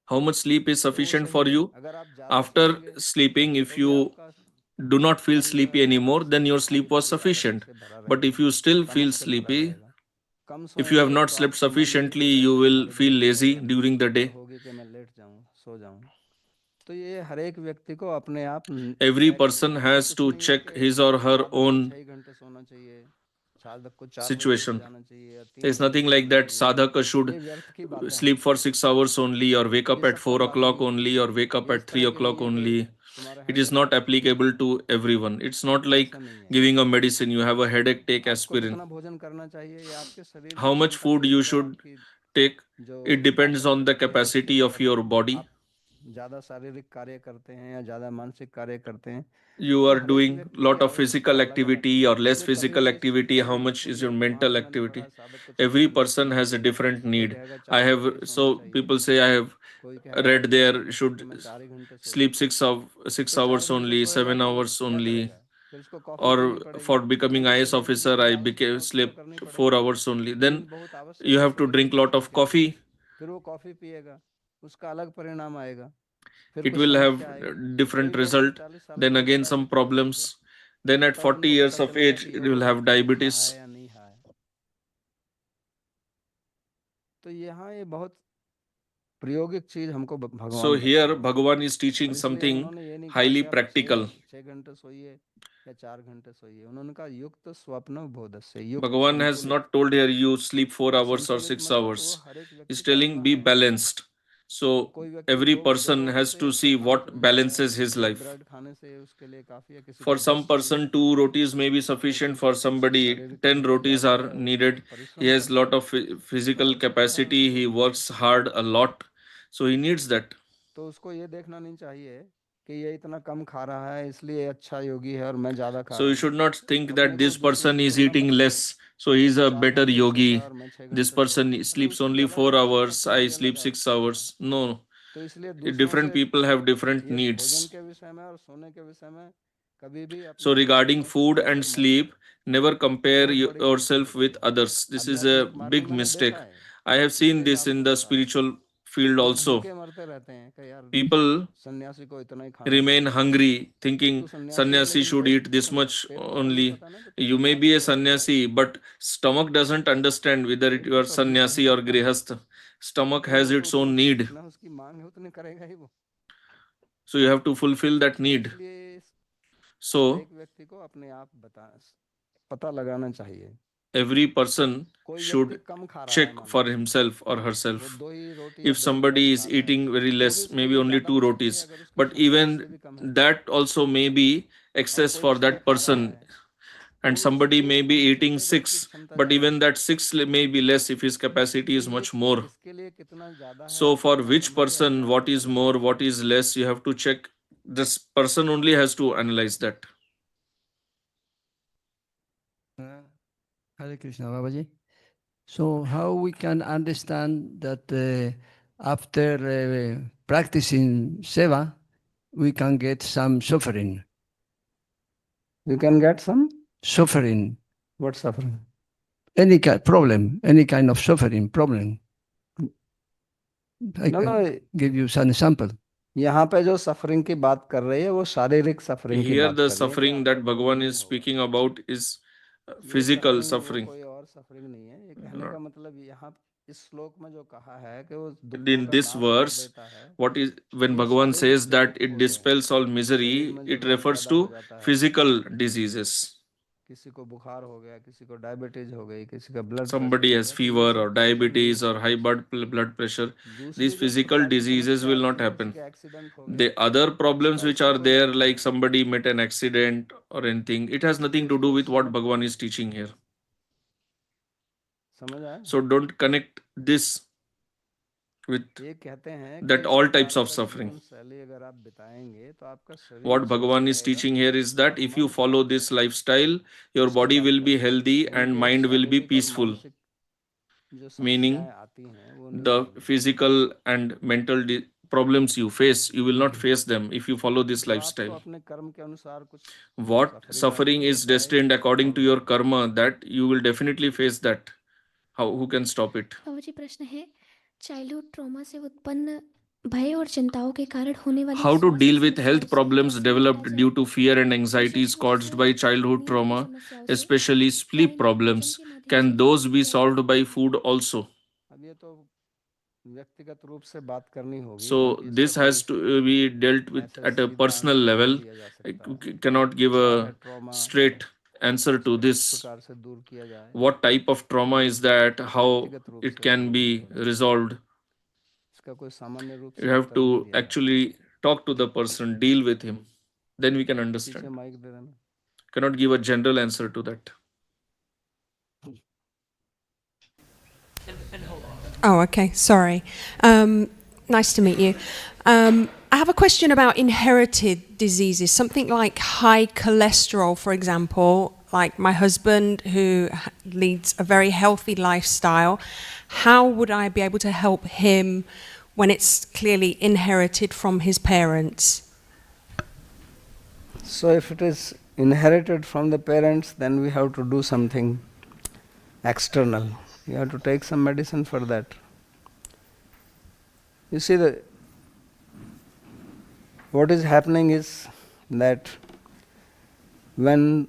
How much sleep is तो वो sufficient सही for है। you? अगर आप ज़्यादा After सोएंगे sleeping, if तो भी you आपका do not feel मन जो sleepy है anymore, then मानसिक your भारी sleep was भारी आलस्य sufficient. से भरा But रहेगा, if you still feel तमक से भरा sleepy, रहेगा। कम if you have सोएंगे not तो slept आपका मन जो sufficiently, है you will इधर feel उधर lazy चलेगा, during the इच्छा day. होगी कि मैं लेट जाऊं, सो जाऊं। तो ये हर एक व्यक्ति को अपने आप Every तय करना person है। ये has कुछ to नहीं है check कि his or her साधक को own 6 घंटे सोना चाहिए, साधक को 4 बजे उठ situation. जाना चाहिए या There's 3 घंटे nothing like सोना that. चाहिए। Sadhaka should ये व्यर्थ की बातें हैं, sleep for 6 hours only, or wake up ये at सफल 4 o'clock नहीं है। only, or wake up ये at इस three तरह की o'clock नहीं है कि only. तुम्हारे It is हेडेक not ठीक हो applicable जाएगा, to everyone. It's not like ऐसा नहीं है। giving a medicine. You have a headache, take आपको aspirin. जितना भोजन करना चाहिए ये आपके शरीर की How much क्षमता के food you ऊपर है, should आपकी take? जो It depends ताकत on the है उसके capacity of ऊपर है। your body. आप ज़्यादा शारीरिक कार्य करते हैं या ज़्यादा मानसिक कार्य करते हैं, You तो are हर एक doing व्यक्ति की lot of आवश्यकता physical अलग अलग है। activity or less इसलिए कभी physical किस activity. कोई How much व्यक्ति is your वहाँ mental बोला नहीं पड़ा activity? साधक को Every 6 घंटे person सोना has a चाहिए, different कोई need. कहेगा I 4 have, घंटे ही सोना so चाहिए, people say I have कोई कहेगा read there कि should मैं 4 ही घंटे सो sleep जाता हूँ। six तो 4 hours घंटे only, सोएगा 7 hours तो क्या only. करेगा? फिर उसको कॉफ़ी पीनी Or पड़ेगी, for becoming क्योंकि IS शरीर officer, की I आवश्यकता became उसको तो slept करनी four पड़ेगी। hours only. नींद Then बहुत आवश्यक you है have to शरीर drink के lot गठन of के लिए। coffee. फिर वो कॉफ़ी पिएगा, उसका अलग परिणाम आएगा, फिर It कुछ will have समस्या आएगी। different कई लोग तो result. 40 साल Then की उम्र again तक भी some ठीक रहते हैं, problems. Then at तब 40 उनको पता years of चलेगा age, कि it योग will have वास्तव में था diabetes. या नहीं है। तो यहाँ ये बहुत प्रायोगिक चीज हमको So भगवान here बता रहे हैं, Bhagavan is teaching और इसलिए something उन्होंने ये नहीं कहा highly कि आप practical. 6 घंटे सोइए या 4 घंटे सोइए। उन्होंने कहा युक्त स्वप्न बोधस्य, युक्त Bhagavan has संतुलित। not told here you sleep 4 hours or संतुलित six मतलब वो hours. हर एक He's व्यक्ति का telling अपना be है। balanced. So कोई व्यक्ति every दो person रोटी has से to see काम what चल जाता है, balances his एक life. ब्रेड खाने से उसके लिए काफ़ी है, किसी For को some 10 चाहिए, person, 2 rotis may be लेकिन sufficient. For somebody, शारीरिक 10 रूप से rotis ज़्यादा are है, वो needed. बहुत He परिश्रम has करता lot है, of तो physical आवश्यकता है capacity. उसकी। He works hard a lot. So he needs that. तो उसको ये देखना नहीं चाहिए कि ये इतना कम खा रहा है इसलिए अच्छा योगी है और मैं ज़्यादा खा So रहा you हूँ। should not think अपने that को this दूसरों person से is तुलना eating मत करो less, so कि he is वो a चार better घंटे सोता है yogi. और मैं 6 घंटे This सोता person हूँ। अरे sleeps उसकी only अलग 4 है, उसकी hours. I एक्टिविटी अलग sleep है, 6 उसका अलग है। hours. No, तो इसलिए दूसरों different से people have different ये भोजन needs. के विषय में और सोने के विषय में कभी भी So अपने regarding दूसरों से food and तुलना मत sleep, करो। never compare बहुत बड़ी गलती yourself होती with है others. This is a आध्यात्मिक मार्ग में, big मैंने mistake. देखा है। I have seen इसलिए this in आपको the बता रहा हूँ। spiritual field लोग also. भूखे मरते रहते हैं कि यार People सन्यासी को इतना ही खाना remain चाहिए। hungry, तो thinking तू सन्यासी है sannyasi लेकिन should पेट eat क्यों this भरता है? much पेट वालों को नहीं only. पता ना कि You पेट may क्या be a चीज होती है। sannyasi, but stomach doesn't understand whether pet you को are तो अपनी मांग sannyasi or पता है, grihastha. Stomach तो has वो तो its उतना own need. जितना उसकी मांग है उतने करेगा ही वो। So you have to fulfill that तो need. इसलिए हर So एक व्यक्ति को अपने आप पता लगाना चाहिए। every person कोई व्यक्ति should कम खा रहा है, check मान for लो himself or वो herself. 2 ही रोटी या If 2 ब्रेड somebody खा is रहा है, eating very तो भी less, उसके maybe लिए only ज़्यादा two हो सकती है rotis, अगर उसकी but क्षमता उससे even भी कम है। that also may be और excess कोई for 6 that खा रहा person. है तो And भी उसके somebody लिए may be हो eating सकता है कि उसकी 6, क्षमता but ज़्यादा even हो। that 6 may be less if his capacity तो is ये much more. किसके लिए कितना ज़्यादा है So आपको for अपना which समझ के person, अनुसार what पता is लगाना more, what चाहिए। is less, you have to check. This person only has to analyze that. Hare Krishna, Babaji. So how we can understand that after practicing seva, we can get some suffering? You can get some? suffering, What suffering? any kind problem, any kind of suffering problem. I No, can no. give you some example. यहाँ पे जो suffering की बात कर रही है वो शारीरिक सफरिंग की Here, बात the कर रही है कि suffering आपका that जो Bhagavan नहीं is होगा। speaking about is ये physical वो suffering. कोई और सफरिंग नहीं है। ये कहने No. का मतलब यहाँ इस श्लोक में जो कहा है कि वो दुखों In का this नाश कर verse, देता है, what is when ये Bhagavan शारीरिक says जो that दुख it होते हैं, dispels all शरीर misery, में जो it रोग refers पैदा हो to जाता है, physical diseases. किसी को बुखार हो गया, किसी को डायबिटीज हो गई, किसी का ब्लड प्रेशर Somebody हो has गया, तो ये fever or सब physical diabetes or high diseases है। blood pressure. दूसरी These जो physical शारीरिक diseases समस्या will आती not है जैसे happen. कि एक्सीडेंट हो The गया, other problems which are ऐसी कोई there, बात like नहीं। somebody met an accident or anything, it has nothing to do with what Bhagavan is teaching here. समझ आया? So don't connect this with ये कहते हैं कि that इस all प्रकार types of का suffering. जीवन शैली अगर आप बिताएंगे तो आपका शरीर What स्वस्थ Bhagavan is रहेगा teaching here is that और if you मन follow शांत this रहेगा। lifestyle, your इसकी body बात will कर be रहे हैं healthy यानी and कि mind will be शारीरिक और peaceful. मानसिक जो Meaning, समस्याएं आती हैं वो नहीं the होगी। physical and mental problems you face, you will not face them if you follow this जो आपको lifestyle. अपने कर्म के अनुसार कुछ What सफरिंग आती suffering है वो is चाहे destined according to कौन your सी भी। karma, that you will definitely face that. Who can stop it? बाबूजी प्रश्न है, चाइल्डहुड ट्रॉमा से उत्पन्न भय और चिंताओं के कारण होने वाली How to स्वास्थ्य deal with समस्याओं health से problems कैसे निपटा developed due जाए, to fear and anxieties विशेष रूप caused से by childhood नींद की trauma, समस्याओं से especially क्या sleep इन्हें भोजन problems? के माध्यम Can से those ठीक be किया जा solved by सकता है? food also? अब ये तो व्यक्तिगत रूप से बात करनी होगी So क्योंकि इसका this कोई has to be dealt with ऐसे at a सीधा personal आंसर नहीं level. दिया जा I सकता है cannot कि give क्या a है ट्रॉमा, straight answer to इसको किस this. प्रकार से दूर किया जाए। What type of trauma is that? ये How व्यक्तिगत रूप it से can उपयोगी be होगा, resolved? इसका कोई सामान्य रूप You से have उत्तर नहीं to दिया जा सकता। actually talk to the person, deal with him. Then we can पीछे understand. माइक दे देना। Cannot give a general answer to that. Oh, okay. Sorry. Nice to meet you. I have a question about inherited diseases, something like high cholesterol, for example, like my husband who leads a very healthy lifestyle. How would I be able to help him when it's clearly inherited from his parents? So if it is inherited from the parents, then we have to do something external. You have to take some medicine for that. You see, what is happening is that when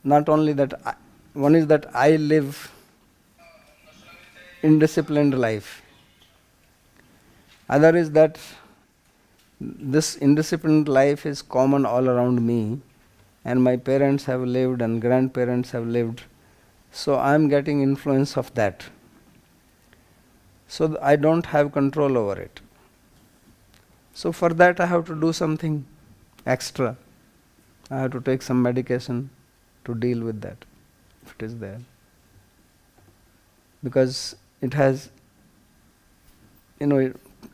not only that, one is that I live indisciplined life. Other is that this indisciplined life is common all around me, and my parents have lived and grandparents have lived, so I am getting influence of that. So I don't have control over it. So for that I have to do something extra. I have to take some medication to deal with that, if it is there. Because it has,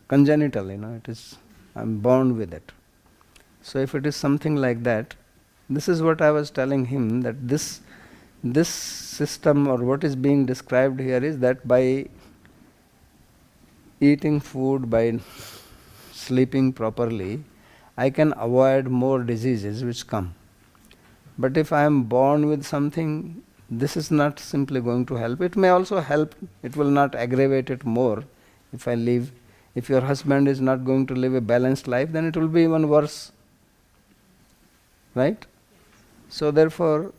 congenital, it is, I'm born with it. So if it is something like that, this is what I was telling him, that this system or what is being described here is that by eating food, by sleeping properly, I can avoid more diseases which come. But if I am born with something, this is not simply going to help. It may also help, it will not aggravate it more if I live. If your husband is not going to live a balanced life, then it will be even worse. Right? So therefore,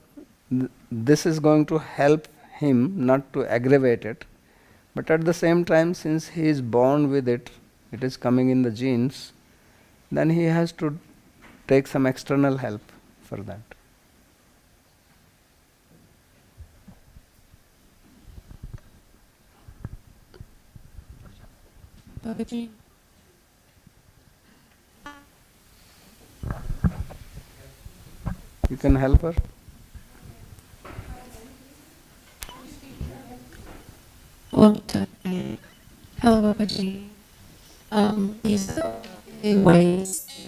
this is going to help him not to aggravate it. But at the same time, since he is born with it, it is coming in the genes, then he has to take some external help for that. Babaji. You can help her? Well, hello, Babaji. These are the ways to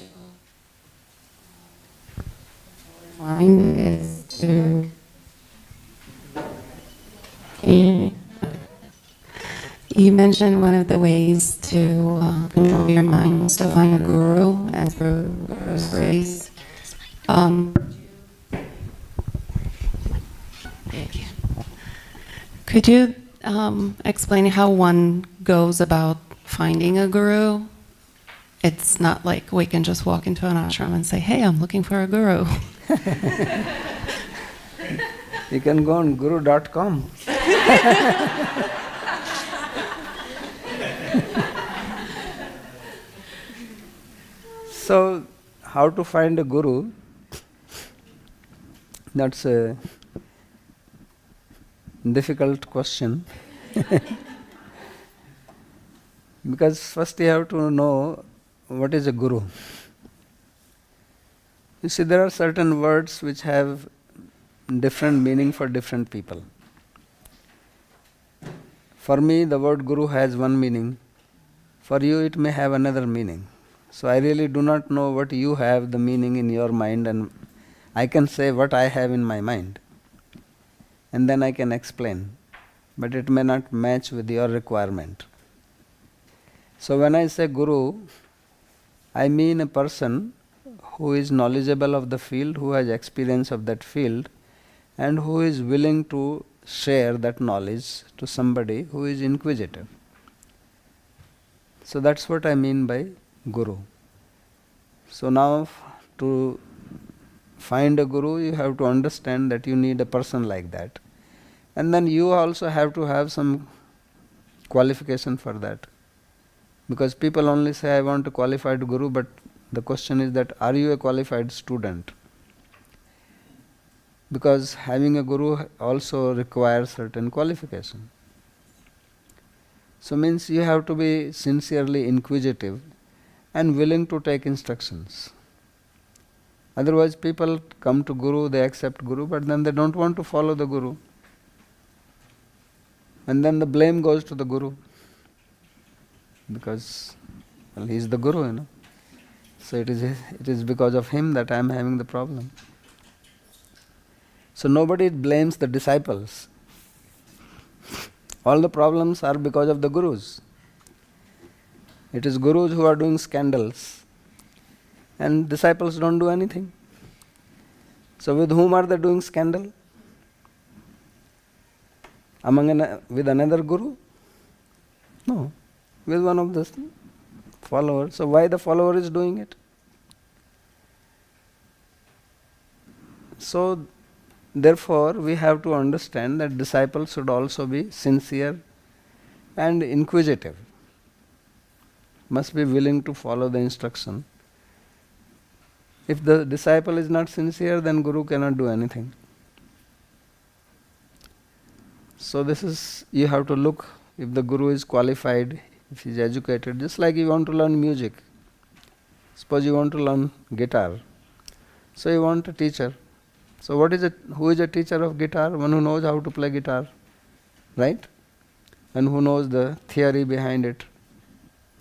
mind is to you mentioned one of the ways to control your mind is to find a guru, as Guru was raised. Could you explain how one goes about finding a guru? It's not like we can just walk into an ashram and say, hey, I'm looking for a guru. You can go on guru.com. So, how to find a guru? That's a difficult question. Because first you have to know what is a guru. You see, there are certain words which have different meaning for different people. For me, the word guru has one meaning. For you, it may have another meaning. So I really do not know what you have the meaning in your mind, and I can say what I have in my mind. And then I can explain. But it may not match with your requirement. So when I say guru, I mean a person who is knowledgeable of the field, who has experience of that field, and who is willing to share that knowledge to somebody who is inquisitive. So that's what I mean by guru. So now to find a guru, you have to understand that you need a person like that. And then you also have to have some qualification for that. Because people only say, I want a qualified guru, but the question is that, are you a qualified student? Because having a guru also requires certain qualification. So means you have to be sincerely inquisitive and willing to take instructions. Otherwise people come to guru, they accept guru, but then they don't want to follow the guru. And then the blame goes to the guru. Because he is the guru, So it is because of him that I am having the problem. So nobody blames the disciples. All the problems are because of the gurus. It is gurus who are doing scandals, and disciples don't do anything. So with whom are they doing scandal? With another guru? No, with one of the followers. So why the follower is doing it? So therefore we have to understand that disciples should also be sincere and inquisitive. Must be willing to follow the instruction. If the disciple is not sincere, then guru cannot do anything. So this is, you have to look if the guru is qualified, if he is educated. Just like you want to learn music. Suppose you want to learn guitar. So you want a teacher. So who is a teacher of guitar? One who knows how to play guitar, right? And who knows the theory behind it,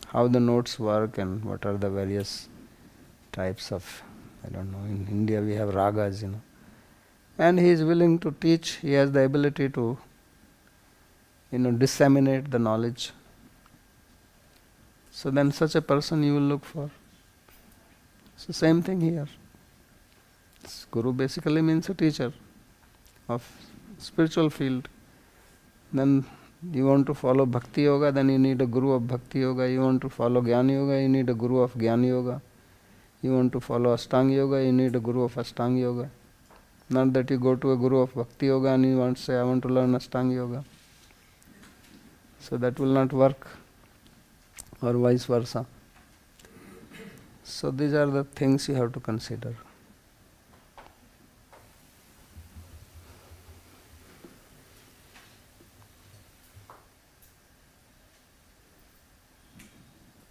how the notes work and what are the various types of, in India we have ragas, And he is willing to teach, he has the ability to, disseminate the knowledge. So then such a person you will look for. So same thing here. Guru basically means a teacher of spiritual field. Then you want to follow Bhakti Yoga, then you need a guru of Bhakti Yoga. You want to follow Jnana Yoga, you need a guru of Jnana Yoga. You want to follow Ashtanga Yoga, you need a guru of Ashtanga Yoga. Not that you go to a guru of Bhakti Yoga and you want to say, I want to learn Ashtanga Yoga. So that will not work, or vice versa. So these are the things you have to consider.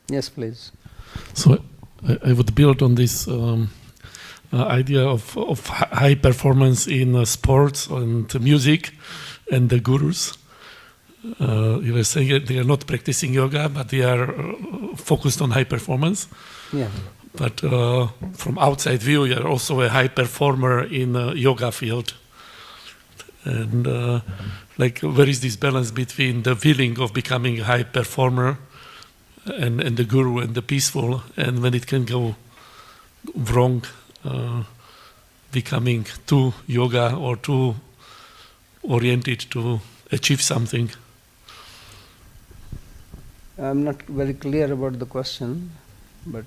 Yes, please. So I would build on this idea of high performance in sports and music and the gurus. You were saying they are not practicing yoga, but they are focused on high performance. Yeah. But from outside view, you are also a high performer in yoga field. And where is this balance between the willing of becoming a high performer and the guru and the peaceful, and when it can go wrong, becoming too yoga or too oriented to achieve something. I'm not very clear about the question, but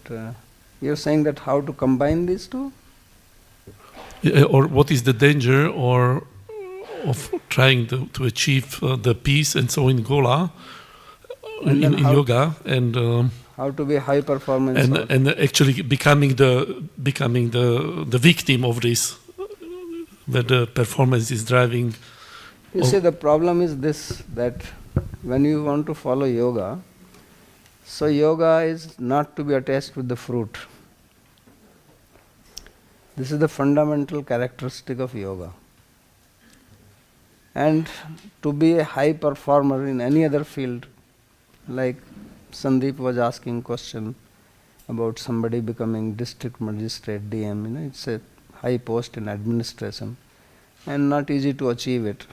you're saying that how to combine these two? Or what is the danger of trying to achieve the peace and so in Gola, in yoga, and how to be high performance and actually becoming the victim of this, that the performance is driving. You see, the problem is this, that when you want to follow yoga, so yoga is not to be attached with the fruit. This is the fundamental characteristic of yoga. And to be a high performer in any other field, like Sandeep was asking question about somebody becoming district magistrate, DM, it's a high post in administration and not easy to achieve it.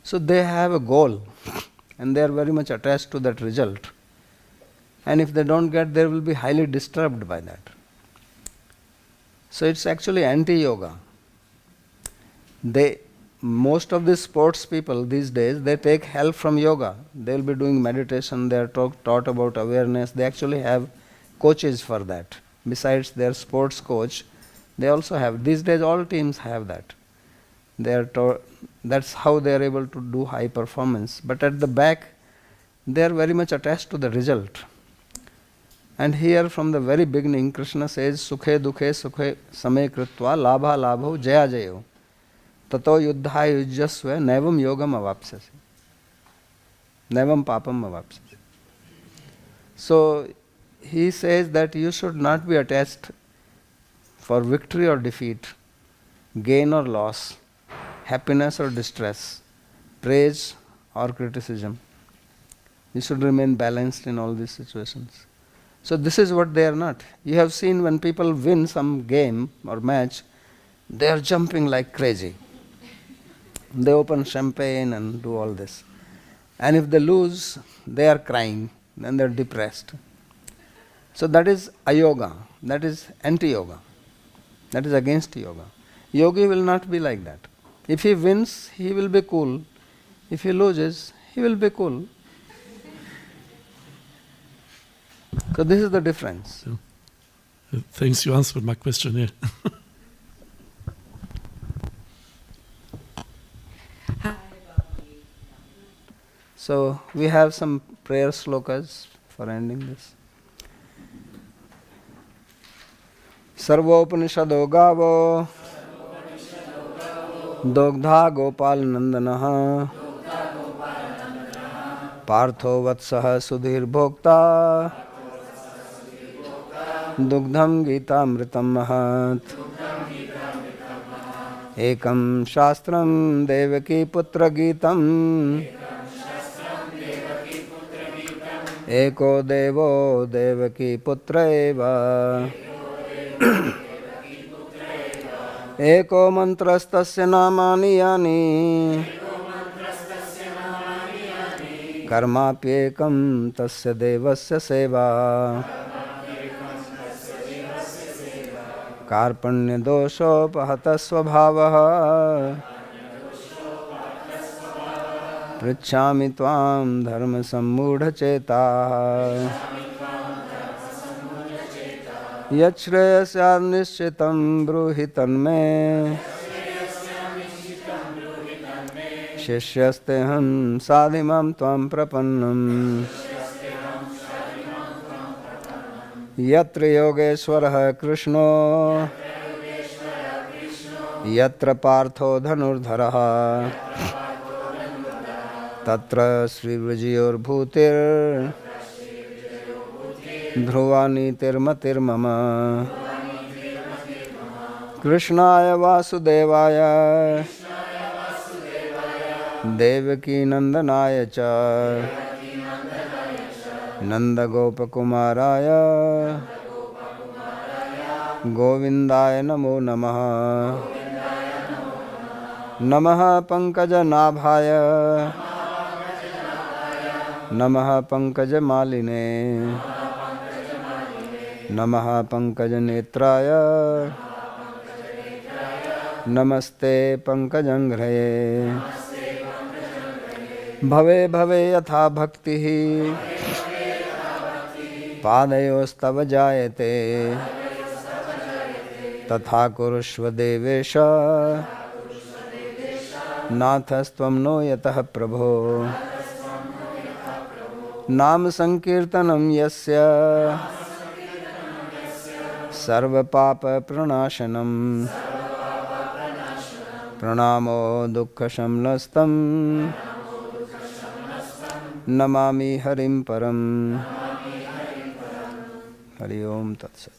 So they have a goal and they are very much attached to that result. And if they don't get, they will be highly disturbed by that. So it's actually anti-yoga. Most of the sports people these days, they take help from yoga. They will be doing meditation, they are taught about awareness. They actually have coaches for that. Besides their sports coach, they also have. These days all teams have that. That's how they are able to do high performance. But at the back, they are very much attached to the result. And here from the very beginning, Krishna says, Sukhe dukhe sukhe same kritva labha labho jaya jayo tato yuddhaya yujyasva naivam yogam avapsasi naivam papam avapsasi. So he says that you should not be attached for victory or defeat, gain or loss, happiness or distress, praise or criticism. You should remain balanced in all these situations. So this is what they are not. You have seen when people win some game or match, they are jumping like crazy. They open champagne and do all this. And if they lose, they are crying, then they are depressed. So that is ayoga, that is anti-yoga, that is against yoga. Yogi will not be like that. If he wins, he will be cool. If he loses, he will be cool. So this is the difference. Thanks, you answered my question here. So we have some prayer slokas for ending this. Sarvopanishado gavo Dogdha Gopal Nandanaha Partho Vatsaha Sudhir Bhokta Dugdham Gita Amritam Mahat Ekam Shastram Devaki Putra Gitam Eko Devo Devaki Putra Eva Eko Mantrastasya Namani Yani Karmapyekam Tasya Devasya Seva Karpanya Doshopahata Svabhavaha Prichhami Tvam Dharma Sammudha Chetaha Yachreyasya Nishchitam Bruhi Tanme Shishyasteham Sadhimam Tvam Prapannam Yatra Yogeshwarah Krishno Yatra Partho Dhanurdharaha Tatra Sri Vijayor Bhutir Dhruvani Tirmatir Mama Krishnaya Vasudevaya Devaki Nandanaya Cha Nanda Gopakumaraya Govindaya Namo Namaha Namaha Pankaja Nabhaya Namaha Pankaja Maline Namaha Pankaja Netraya Namaste Pankajangraye भवे भवे यथा भक्तिः पादयोस्तव जायते तथा कुरुष्व Devesh नाथस्त्वं no यतः प्रभो। नाम संकीर्तनं यस्य सर्वपाप प्रणाशनं प्रणामो दुःखशमनस्तं नमामि हरिं परम्। हरि ओम तत्सत्।